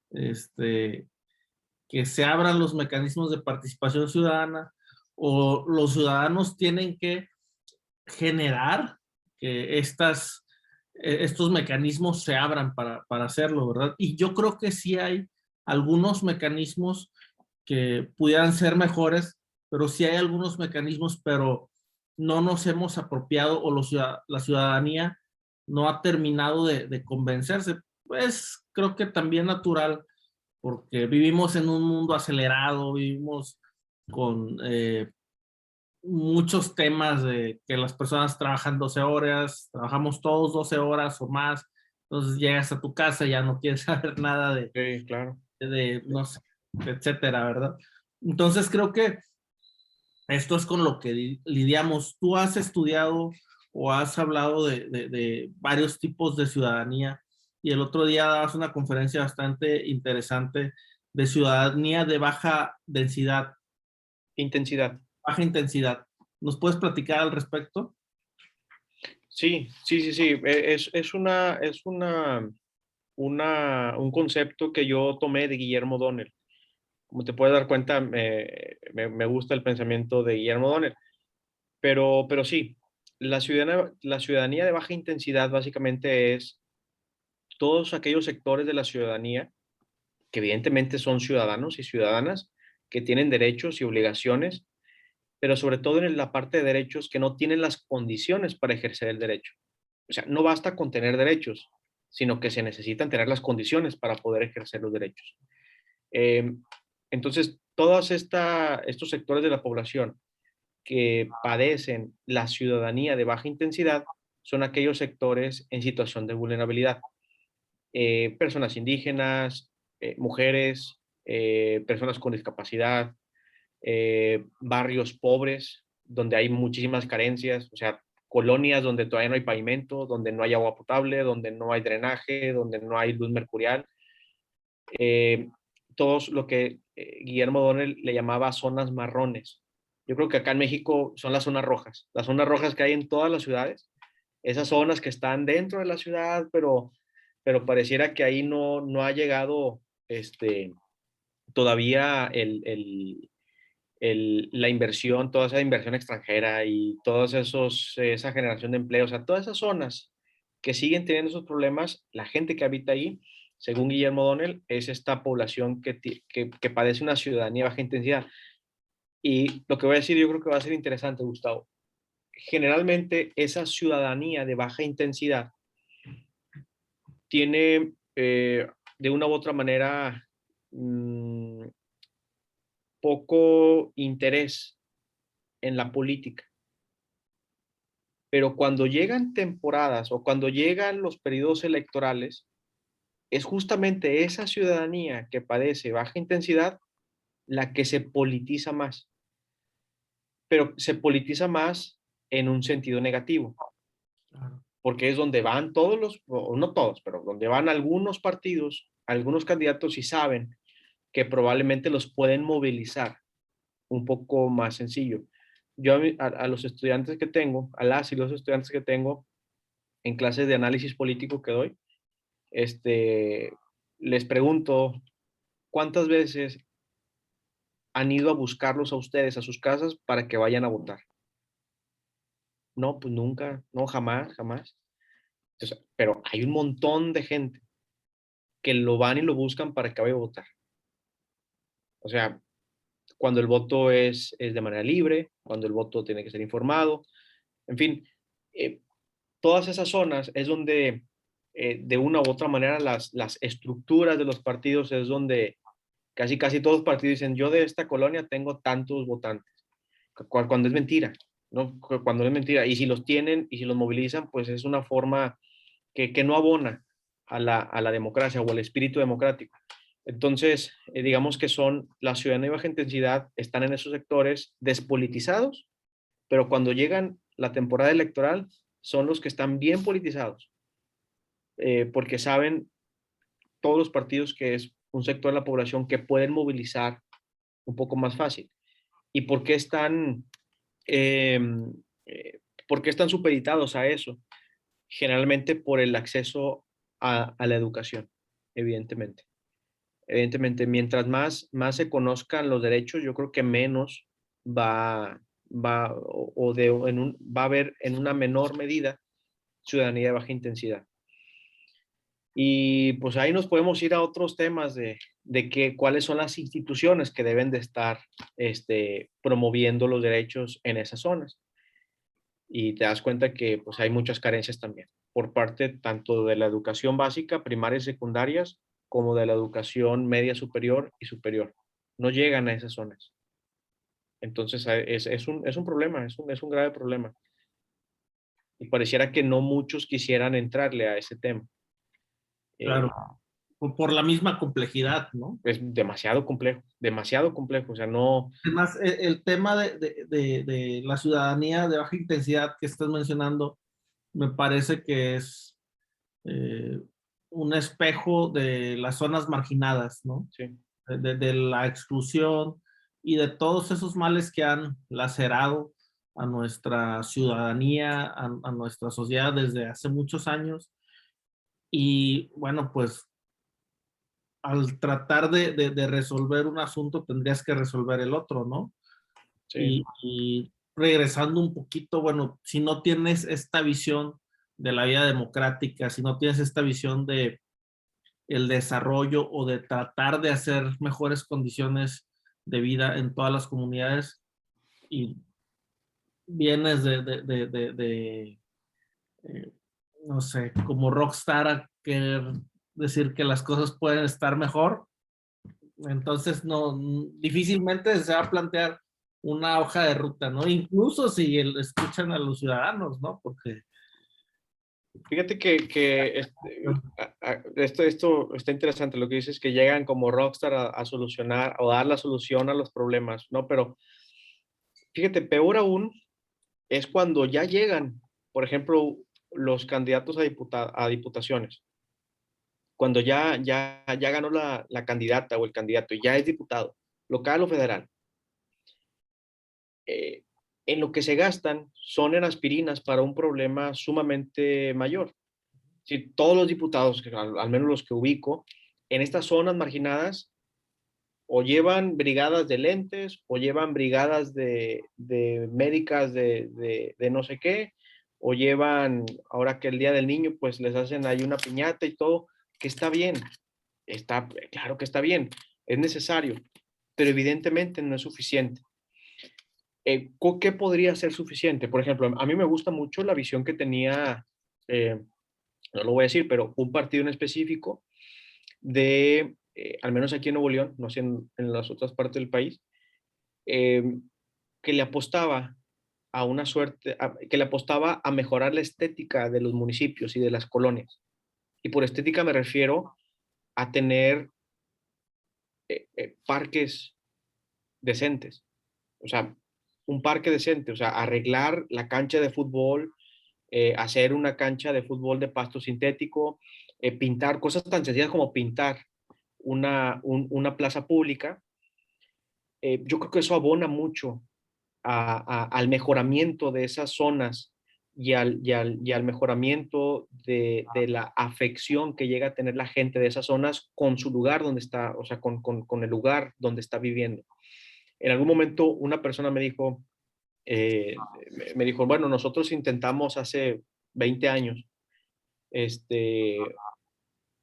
este, que se abran los mecanismos de participación ciudadana, o los ciudadanos tienen que generar que estos mecanismos se abran para hacerlo, ¿verdad? Y yo creo que sí hay algunos mecanismos que pudieran ser mejores, pero sí hay algunos mecanismos, pero no nos hemos apropiado o la ciudadanía no ha terminado de convencerse. Pues creo que también natural, porque vivimos en un mundo acelerado, vivimos con muchos temas de que las personas trabajan 12 horas, trabajamos todos 12 horas o más, entonces llegas a tu casa y ya no quieres saber nada sí, claro. no sé, etcétera, ¿verdad? Entonces creo que esto es con lo que lidiamos. Tú has estudiado o has hablado de varios tipos de ciudadanía y el otro día dabas una conferencia bastante interesante de ciudadanía de baja densidad, Intensidad. baja intensidad. ¿Nos puedes platicar al respecto? Sí. Un concepto que yo tomé de Guillermo Donner. Como te puedes dar cuenta, me gusta el pensamiento de Guillermo Donner. Pero sí, la ciudadanía de baja intensidad básicamente es todos aquellos sectores de la ciudadanía que evidentemente son ciudadanos y ciudadanas, que tienen derechos y obligaciones, pero sobre todo en la parte de derechos que no tienen las condiciones para ejercer el derecho. O sea, no basta con tener derechos, sino que se necesitan tener las condiciones para poder ejercer los derechos. Eh, entonces, todos estos sectores de la población que padecen la ciudadanía de baja intensidad son aquellos sectores en situación de vulnerabilidad. Personas indígenas, mujeres, personas con discapacidad, barrios pobres donde hay muchísimas carencias, o sea, colonias donde todavía no hay pavimento, donde no hay agua potable, donde no hay drenaje, donde no hay luz mercurial. Eh, Todos lo que Guillermo Donel le llamaba zonas marrones. Yo creo que acá en México son las zonas rojas que hay en todas las ciudades, esas zonas que están dentro de la ciudad, pero pareciera que ahí no ha llegado todavía la inversión, toda esa inversión extranjera y esa generación de empleo, o sea, todas esas zonas que siguen teniendo esos problemas, la gente que habita ahí, según Guillermo Donnell, es esta población que padece una ciudadanía de baja intensidad. Y lo que voy a decir yo creo que va a ser interesante, Gustavo. Generalmente esa ciudadanía de baja intensidad tiene de una u otra manera poco interés en la política. Pero cuando llegan temporadas o cuando llegan los periodos electorales, es justamente esa ciudadanía que padece baja intensidad la que se politiza más, pero se politiza más en un sentido negativo, Claro. porque es donde van todos los, o no todos, pero donde van algunos partidos, algunos candidatos y saben que probablemente los pueden movilizar un poco más sencillo. Yo a los estudiantes que tengo, a las y los estudiantes que tengo en clases de análisis político que doy, les pregunto cuántas veces han ido a buscarlos a ustedes a sus casas para que vayan a votar. No, pues nunca, no, jamás, jamás. Entonces, pero hay un montón de gente que lo van y lo buscan para que vaya a votar. O sea, cuando el voto es de manera libre, cuando el voto tiene que ser informado, en fin, eh, todas esas zonas es donde de una u otra manera las estructuras de los partidos es donde casi casi todos los partidos dicen yo de esta colonia tengo tantos votantes, cuando es mentira, ¿no? Cuando es mentira. Y si los tienen y si los movilizan, pues es una forma que no abona a la democracia o al espíritu democrático. Entonces, digamos que son la ciudadanía de baja intensidad, están en esos sectores despolitizados, pero cuando llegan la temporada electoral, son los que están bien politizados, porque saben todos los partidos que es un sector de la población que pueden movilizar un poco más fácil. ¿Y eh, por qué están supeditados a eso? Generalmente por el acceso a la educación, evidentemente. Evidentemente, mientras más se conozcan los derechos, yo creo que menos va a haber en una menor medida ciudadanía de baja intensidad. Y pues ahí nos podemos ir a otros temas de cuáles son las instituciones que deben de estar promoviendo los derechos en esas zonas. Y te das cuenta que pues hay muchas carencias también por parte tanto de la educación básica, primaria y secundarias, como de la educación media superior y superior. No llegan a esas zonas. Entonces es un problema, es un grave problema. Y pareciera que no muchos quisieran entrarle a ese tema. Claro, por la misma complejidad, ¿no? Es demasiado complejo. O sea, no, Además, el tema de la ciudadanía de baja intensidad que estás mencionando, me parece que es eh, un espejo de las zonas marginadas, ¿no? sí, De la exclusión y de todos esos males que han lacerado a nuestra ciudadanía, a nuestra sociedad desde hace muchos años. Y bueno, pues al tratar de resolver un asunto tendrías que resolver el otro, ¿no? sí, Y regresando un poquito, bueno, si no tienes esta visión de la vida democrática, si no tienes esta visión de el desarrollo o de tratar de hacer mejores condiciones de vida en todas las comunidades y vienes eh, no sé, como rockstar a querer decir que las cosas pueden estar mejor, entonces no, difícilmente se va a plantear una hoja de ruta, ¿no? Incluso si escuchan a los ciudadanos, ¿no? Porque... fíjate que esto está interesante lo que dices, que llegan como rockstar a solucionar o dar la solución a los problemas, ¿no? Pero fíjate, peor aún es cuando ya llegan, por ejemplo, los candidatos a diputaciones, cuando ya ganó la candidata o el candidato y ya es diputado, local o federal. eh, en lo que se gastan son en aspirinas para un problema sumamente mayor. Si todos los diputados, al menos los que ubico, en estas zonas marginadas, o llevan brigadas de lentes, o llevan brigadas de médicas de no sé qué, o llevan, ahora que el Día del Niño, pues les hacen ahí una piñata y todo, que está bien, claro que está bien, es necesario, pero evidentemente no es suficiente. ¿Qué podría ser suficiente? Por ejemplo, a mí me gusta mucho la visión que tenía, no lo voy a decir, pero un partido en específico al menos aquí en Nuevo León, no sé en las otras partes del país, eh, que le apostaba que le apostaba a mejorar la estética de los municipios y de las colonias. Y por estética me refiero a tener parques decentes. O sea, un parque decente, o sea, arreglar la cancha de fútbol, hacer una cancha de fútbol de pasto sintético, pintar, cosas tan sencillas como pintar una plaza pública. Yo creo que eso abona mucho al mejoramiento de esas zonas y al mejoramiento de la afección que llega a tener la gente de esas zonas con su lugar donde está, o sea, con el lugar donde está viviendo. En algún momento una persona me dijo, bueno, nosotros intentamos hace 20 años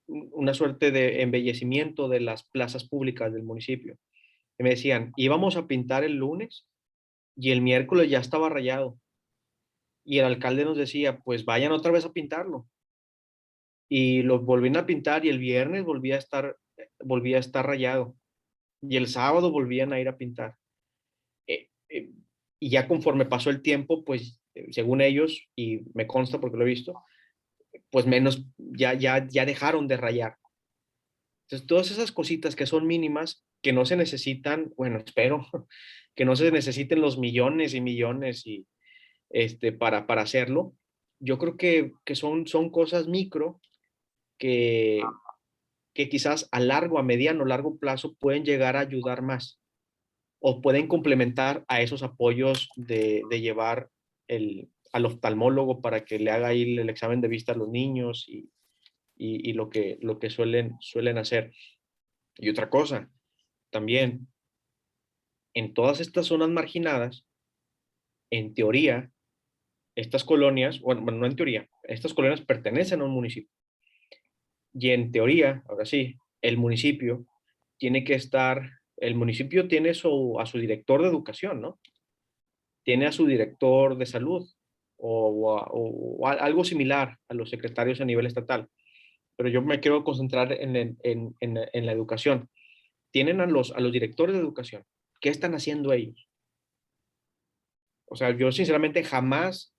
una suerte de embellecimiento de las plazas públicas del municipio. Y me decían, íbamos a pintar el lunes y el miércoles ya estaba rayado. Y el alcalde nos decía, pues vayan otra vez a pintarlo. Y lo volvían a pintar y el viernes volvía a estar rayado. Y el sábado volvían a ir a pintar. Eh, eh, y ya conforme pasó el tiempo, pues según ellos, y me consta porque lo he visto, pues menos, ya dejaron de rayar. Entonces, todas esas cositas que son mínimas, que no se necesitan, bueno, espero que no se necesiten los millones y millones para hacerlo. Yo creo que son cosas micro que, que quizás a largo, a mediano, largo plazo pueden llegar a ayudar más o pueden complementar a esos apoyos de llevar al oftalmólogo para que le haga ahí el examen de vista a los niños y lo que suelen hacer. Y otra cosa, también, en todas estas zonas marginadas, en teoría, estas colonias, bueno, no en teoría, estas colonias pertenecen a un municipio. Y en teoría, ahora sí, el municipio tiene a su director de educación, ¿no? Tiene a su director de salud o algo similar a los secretarios a nivel estatal. Pero yo me quiero concentrar en la educación. Tienen a los directores de educación. ¿Qué están haciendo ellos? O sea, yo sinceramente jamás,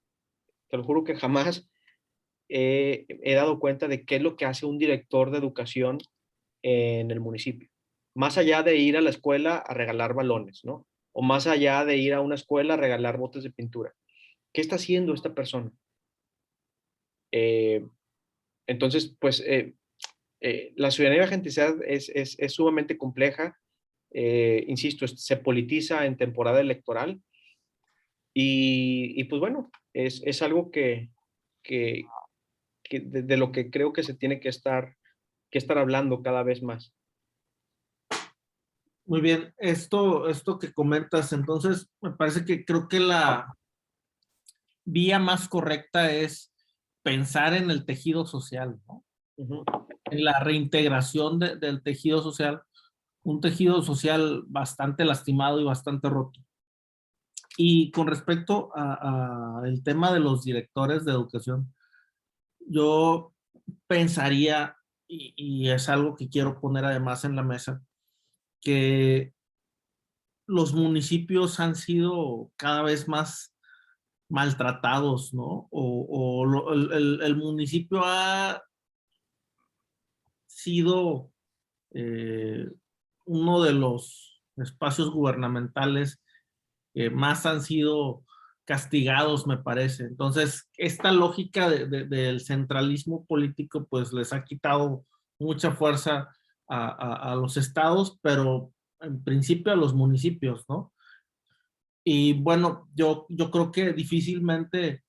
te lo juro que jamás he dado cuenta de qué es lo que hace un director de educación en el municipio. Más allá de ir a la escuela a regalar balones, ¿no? O más allá de ir a una escuela a regalar botes de pintura. ¿Qué está haciendo esta persona? Eh, entonces, pues, la ciudadanía de agenticidad es sumamente compleja. Insisto, se politiza en temporada electoral y pues bueno, es algo que, de lo que creo que se tiene que estar hablando cada vez más. Muy bien, esto que comentas, entonces me parece que creo que la vía más correcta es pensar en el tejido social, ¿no? Ujú. En la reintegración del tejido social, un tejido social bastante lastimado y bastante roto. Y con respecto a el tema de los directores de educación, yo pensaría, y es algo que quiero poner además en la mesa, que los municipios han sido cada vez más maltratados, ¿no? El municipio ha sido eh, uno de los espacios gubernamentales que más han sido castigados, me parece. Entonces, esta lógica del centralismo político, pues les ha quitado mucha fuerza a los estados, pero en principio a los municipios, ¿no? Y bueno, yo creo que difícilmente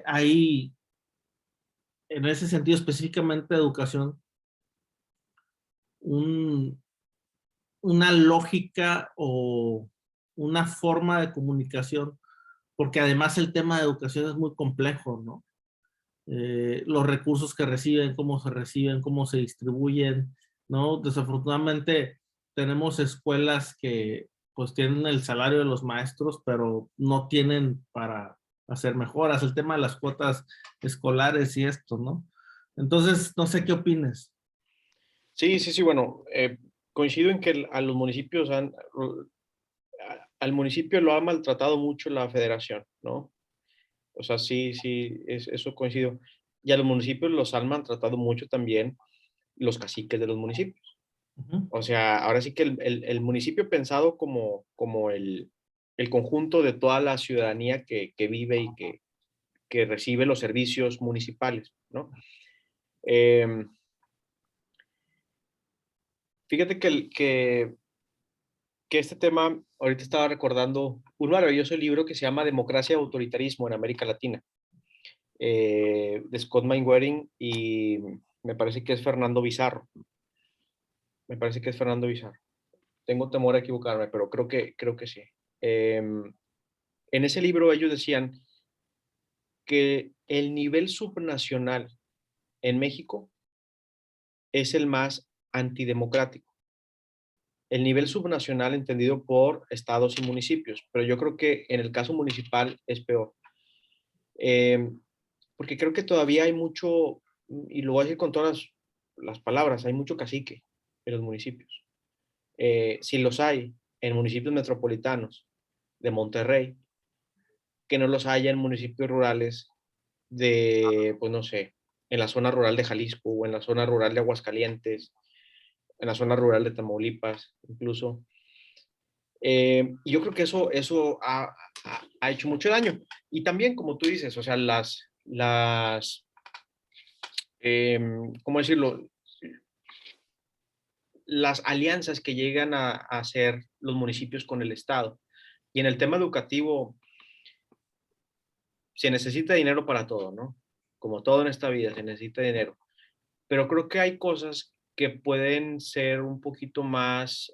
hay, en ese sentido específicamente de educación, un, una lógica o una forma de comunicación, porque además el tema de educación es muy complejo, ¿no? Los recursos que reciben, cómo se distribuyen, ¿no? Desafortunadamente tenemos escuelas que pues tienen el salario de los maestros, pero no tienen para hacer mejoras, el tema de las cuotas escolares y esto, ¿no? Entonces, no sé qué opines. Sí, sí, sí, bueno, coincido en que a los municipios al municipio lo ha maltratado mucho la federación, ¿no? O sea, sí, sí, eso coincido. Y a los municipios los han maltratado mucho también los caciques de los municipios. Ujú. O sea, ahora sí que el municipio pensado como el conjunto de toda la ciudadanía que vive y que recibe los servicios municipales, ¿no? Eh, Fíjate que este tema, ahorita estaba recordando un maravilloso libro que se llama Democracia y Autoritarismo en América Latina, de Scott Mainwaring y me parece que es Fernando Bizarro. Me parece que es Fernando Bizarro. Tengo temor a equivocarme, pero creo que sí. En ese libro ellos decían que el nivel subnacional en México es el más antidemocrático. El nivel subnacional entendido por estados y municipios, pero yo creo que en el caso municipal es peor. Eh, Porque creo que todavía hay mucho, y lo voy a decir con todas las palabras, hay mucho cacique en los municipios. Si los hay en municipios metropolitanos de Monterrey, que no los haya en municipios rurales de, pues no sé, en la zona rural de Jalisco o en la zona rural de Aguascalientes, en la zona rural de Tamaulipas, incluso. Y yo creo que eso ha hecho mucho daño. Y también, como tú dices, o sea, ¿cómo decirlo? Las alianzas que llegan a hacer los municipios con el Estado. Y en el tema educativo, se necesita dinero para todo, ¿no? Como todo en esta vida, se necesita dinero. Pero creo que hay cosas que pueden ser un poquito más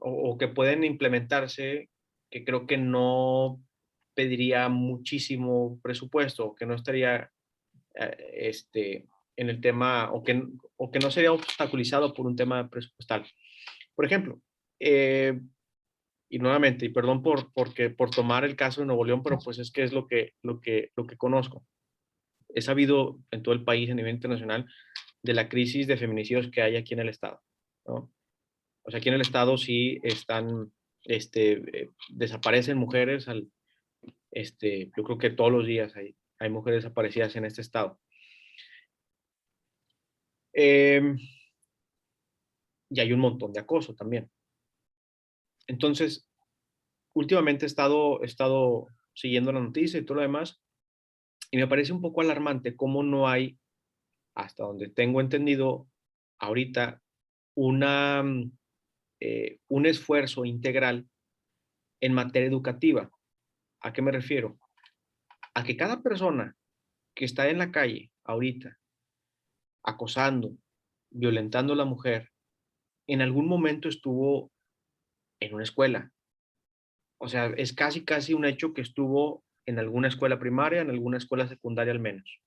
o que pueden implementarse, que creo que no pediría muchísimo presupuesto, que no estaría en el tema, o que no sería obstaculizado por un tema presupuestal. Por ejemplo, y nuevamente, y perdón por tomar el caso de Nuevo León, pero pues es que es lo que conozco. He sabido en todo el país a nivel internacional de la crisis de feminicidios que hay aquí en el estado, ¿no? O sea, aquí en el estado sí están, desaparecen mujeres, yo creo que todos los días hay mujeres desaparecidas en este estado. Eh, y hay un montón de acoso también. Entonces, últimamente he estado siguiendo la noticia y todo lo demás, y me parece un poco alarmante cómo no hay, hasta donde tengo entendido, ahorita una, un esfuerzo integral en materia educativa. ¿A qué me refiero? A que cada persona que está en la calle ahorita acosando, violentando a la mujer, en algún momento estuvo en una escuela. O sea, es casi un hecho que estuvo en alguna escuela primaria, en alguna escuela secundaria al menos.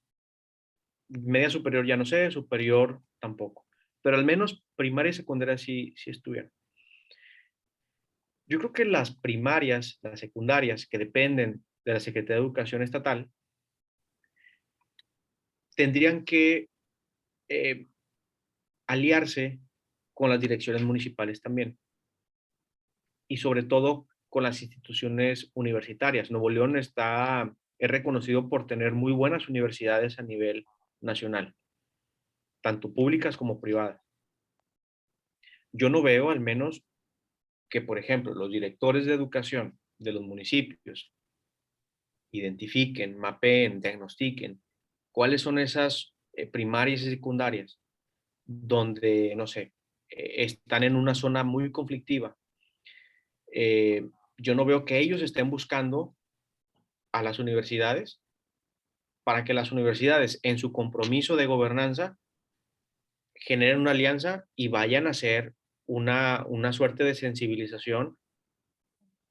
Media superior ya no sé, superior tampoco. Pero al menos primaria y secundaria sí estuvieron. Yo creo que las primarias, las secundarias, que dependen de la Secretaría de Educación Estatal, tendrían que eh, aliarse con las direcciones municipales también. Y sobre todo con las instituciones universitarias. Nuevo León es reconocido por tener muy buenas universidades a nivel nacional, tanto públicas como privadas. Yo no veo al menos que, por ejemplo, los directores de educación de los municipios identifiquen, mapeen, diagnostiquen cuáles son esas primarias y secundarias donde, no sé, están en una zona muy conflictiva. Yo no veo que ellos estén buscando a las universidades para que las universidades, en su compromiso de gobernanza, generen una alianza y vayan a hacer una suerte de sensibilización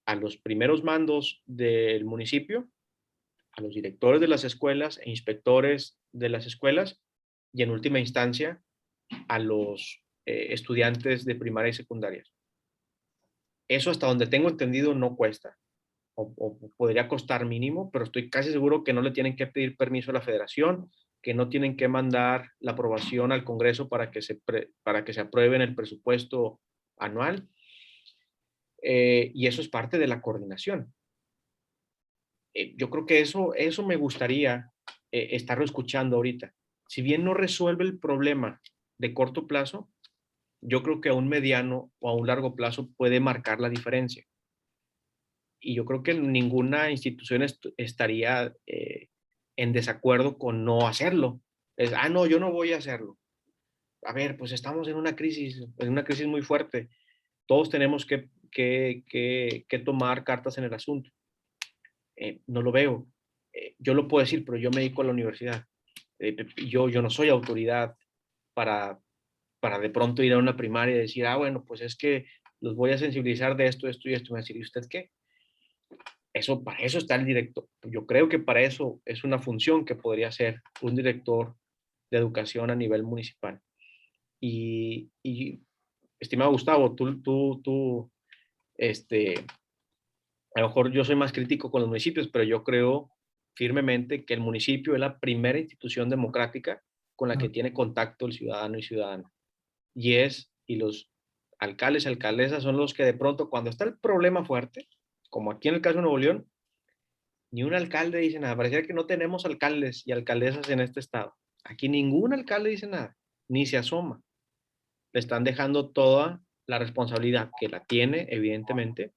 a los primeros mandos del municipio, a los directores de las escuelas e inspectores de las escuelas y en última instancia a los estudiantes de primaria y secundaria. Eso hasta donde tengo entendido no cuesta o podría costar mínimo, pero estoy casi seguro que no le tienen que pedir permiso a la federación, que no tienen que mandar la aprobación al Congreso para que se apruebe en el presupuesto anual. Y eso es parte de la coordinación. Yo creo que eso me gustaría estarlo escuchando ahorita. Si bien no resuelve el problema de corto plazo, yo creo que a un mediano o a un largo plazo puede marcar la diferencia. Y yo creo que ninguna institución estaría en desacuerdo con no hacerlo. No, yo no voy a hacerlo. A ver, pues estamos en una crisis muy fuerte. Todos tenemos que tomar cartas en el asunto. No lo veo. Yo lo puedo decir, pero yo me dedico a la universidad. Yo no soy autoridad para, para de pronto ir a una primaria y decir, bueno, pues es que los voy a sensibilizar de esto, esto y esto. Me va a decir, ¿y usted qué? Para eso está el director. Yo creo que para eso es una función que podría ser un director de educación a nivel municipal. Y estimado Gustavo, a lo mejor yo soy más crítico con los municipios, pero yo creo firmemente que el municipio es la primera institución democrática con la que tiene contacto el ciudadano y ciudadana. Y los alcaldes y alcaldesas son los que de pronto, cuando está el problema fuerte, como aquí en el caso de Nuevo León, ni un alcalde dice nada. Pareciera que no tenemos alcaldes y alcaldesas en este estado. Aquí ningún alcalde dice nada, ni se asoma. Le están dejando toda la responsabilidad que la tiene, evidentemente,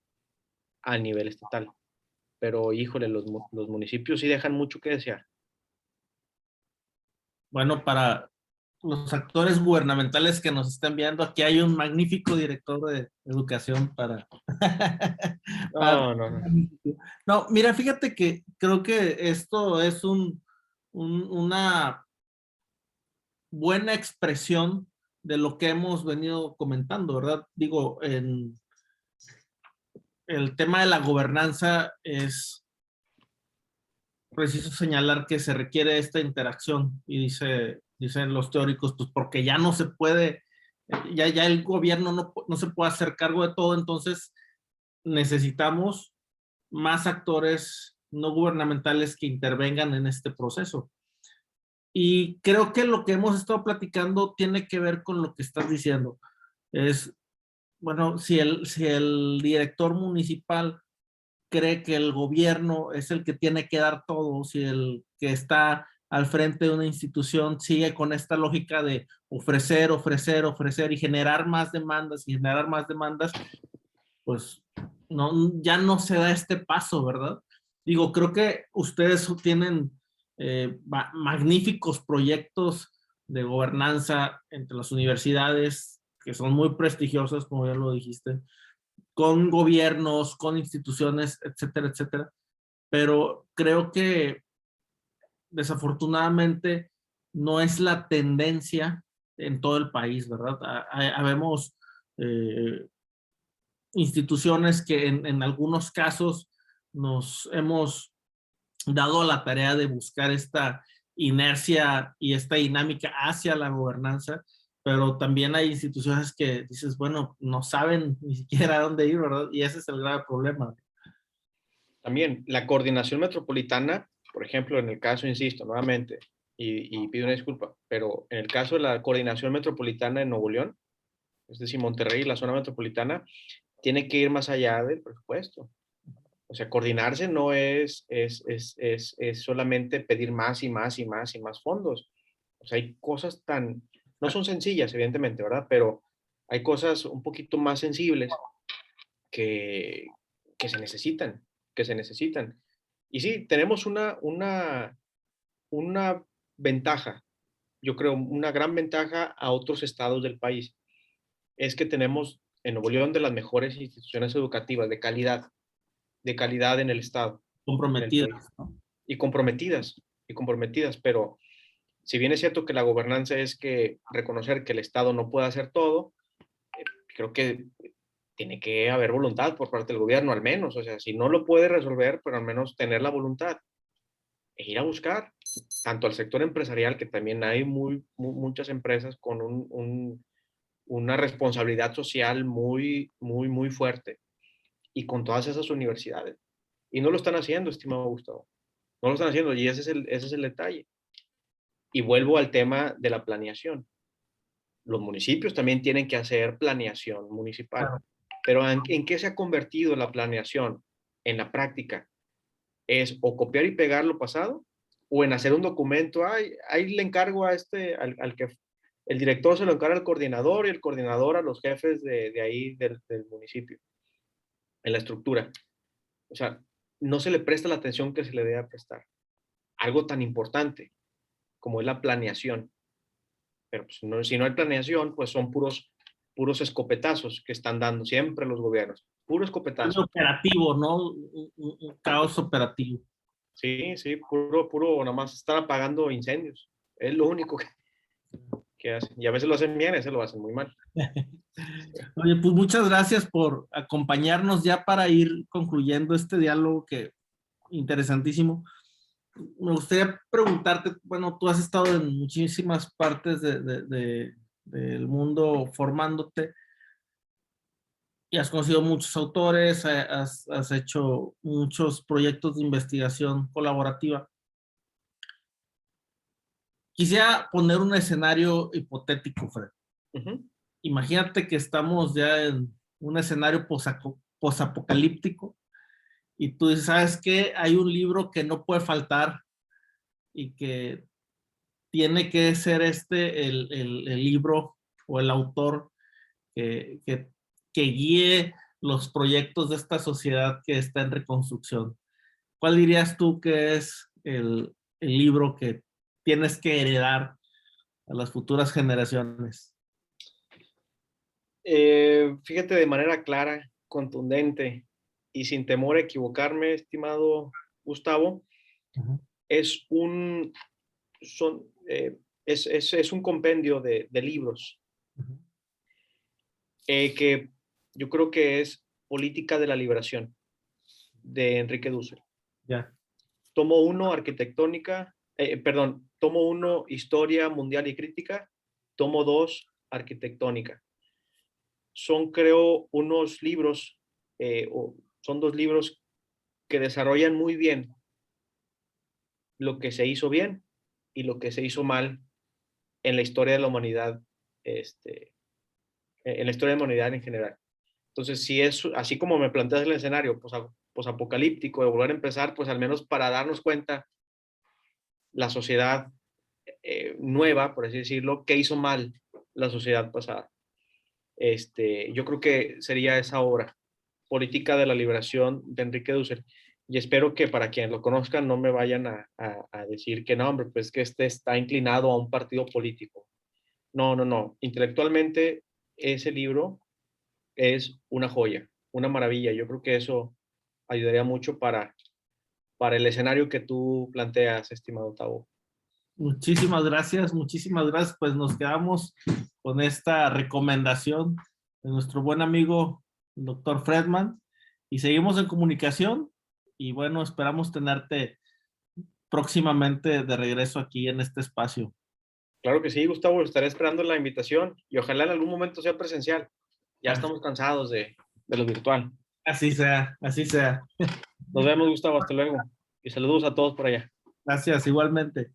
a nivel estatal. Pero, híjole, los municipios sí dejan mucho que desear. Bueno, para los actores gubernamentales que nos están viendo, aquí hay un magnífico director de educación para... para- No, no, no. No, mira, fíjate que creo que esto es una buena expresión de lo que hemos venido comentando, ¿verdad? Digo, en el tema de la gobernanza es preciso señalar que se requiere esta interacción y dicen los teóricos, pues porque ya no se puede, ya el gobierno no se puede hacer cargo de todo, entonces necesitamos más actores no gubernamentales que intervengan en este proceso. Y creo que lo que hemos estado platicando tiene que ver con lo que estás diciendo. Es, bueno, si el director municipal cree que el gobierno es el que tiene que dar todo, si el que está al frente de una institución sigue con esta lógica de ofrecer, ofrecer, ofrecer y generar más demandas, pues ya no se da este paso, ¿verdad? Digo, creo que ustedes tienen magníficos proyectos de gobernanza entre las universidades, que son muy prestigiosas, como ya lo dijiste, con gobiernos, con instituciones, etcétera, etcétera. Pero creo que desafortunadamente no es la tendencia en todo el país, ¿verdad? Habemos instituciones que en algunos casos nos hemos dado a la tarea de buscar esta inercia y esta dinámica hacia la gobernanza, pero también hay instituciones que dices, bueno, no saben ni siquiera a dónde ir, ¿verdad? Y ese es el grave problema. También la coordinación metropolitana, por ejemplo, en el caso, insisto, nuevamente, y pido una disculpa, pero en el caso de la coordinación metropolitana en Nuevo León, es decir, Monterrey, la zona metropolitana, tiene que ir más allá del presupuesto. O sea, coordinarse no es solamente pedir más y más y más y más fondos. O sea, hay cosas no son sencillas, evidentemente, ¿verdad? Pero hay cosas un poquito más sensibles que, que se necesitan, que se necesitan. Y sí, tenemos una ventaja, yo creo, una gran ventaja a otros estados del país. Es que tenemos en Nuevo León de las mejores instituciones educativas de calidad en el estado, en el país. Comprometidas, ¿no? Y comprometidas, pero si bien es cierto que la gobernanza es que reconocer que el estado no puede hacer todo, creo que tiene que haber voluntad por parte del gobierno al menos, o sea, si no lo puede resolver, pero al menos tener la voluntad e ir a buscar tanto al sector empresarial, que también hay muchas empresas con una responsabilidad social muy, muy, muy fuerte, y con todas esas universidades. Y no lo están haciendo, estimado Gustavo. No lo están haciendo, y ese es el detalle. Y vuelvo al tema de la planeación. Los municipios también tienen que hacer planeación municipal. Claro. Pero ¿en qué se ha convertido la planeación en la práctica? Es o copiar y pegar lo pasado, o en hacer un documento, ahí le encargo al que El director se lo encarga al coordinador y el coordinador a los jefes de ahí del municipio, en la estructura. O sea, no se le presta la atención que se le debe prestar. Algo tan importante como es la planeación. Pero pues, no, si no hay planeación, pues son puros escopetazos que están dando siempre los gobiernos. Puro escopetazo. Operativo, ¿no? Un caos operativo. Sí, sí, puro, nada más están apagando incendios. Es lo único que hacen. Y a veces lo hacen bien, a veces lo hacen muy mal. Oye, pues muchas gracias por acompañarnos ya para ir concluyendo este diálogo que interesantísimo. Me gustaría preguntarte, bueno, tú has estado en muchísimas partes del mundo formándote y has conocido muchos autores, has hecho muchos proyectos de investigación colaborativa. Quisiera poner un escenario hipotético, Fred. Imagínate que estamos ya en un escenario posapocalíptico y tú dices, ¿sabes qué? Hay un libro que no puede faltar y que tiene que ser el libro o el autor que, que, que guíe los proyectos de esta sociedad que está en reconstrucción. ¿Cuál dirías tú que es el libro que tienes que heredar a las futuras generaciones? Fíjate, de manera clara, contundente y sin temor a equivocarme, estimado Gustavo, es un, son, es un compendio de libros que yo creo que es Política de la Liberación, de Enrique Dussel. Ya. Tomo 1, Arquitectónica, tomo 1, Historia Mundial y Crítica, tomo 2, Arquitectónica. Son, creo, unos libros, son 2 libros que desarrollan muy bien lo que se hizo bien y lo que se hizo mal en la historia de la humanidad, en la historia de la humanidad en general. Entonces, si es así como me planteas el escenario, pues apocalíptico, de volver a empezar, pues al menos para darnos cuenta la sociedad nueva, por así decirlo, qué hizo mal la sociedad pasada. Yo creo que sería esa obra, Política de la Liberación, de Enrique Dussel. Y espero que para quienes lo conozcan no me vayan a decir que no, hombre, pues que está inclinado a un partido político. No, no, no. Intelectualmente, ese libro es una joya, una maravilla. Yo creo que eso ayudaría mucho para el escenario que tú planteas, estimado Tavo. Muchísimas gracias, muchísimas gracias. Pues nos quedamos con esta recomendación de nuestro buen amigo, el doctor Fredman, y seguimos en comunicación. Y bueno, esperamos tenerte próximamente de regreso aquí en este espacio. Claro que sí, Gustavo, estaré esperando la invitación y ojalá en algún momento sea presencial. Ya estamos cansados de lo virtual. Así sea, así sea. Nos vemos, Gustavo, hasta luego. Y saludos a todos por allá. Gracias, igualmente.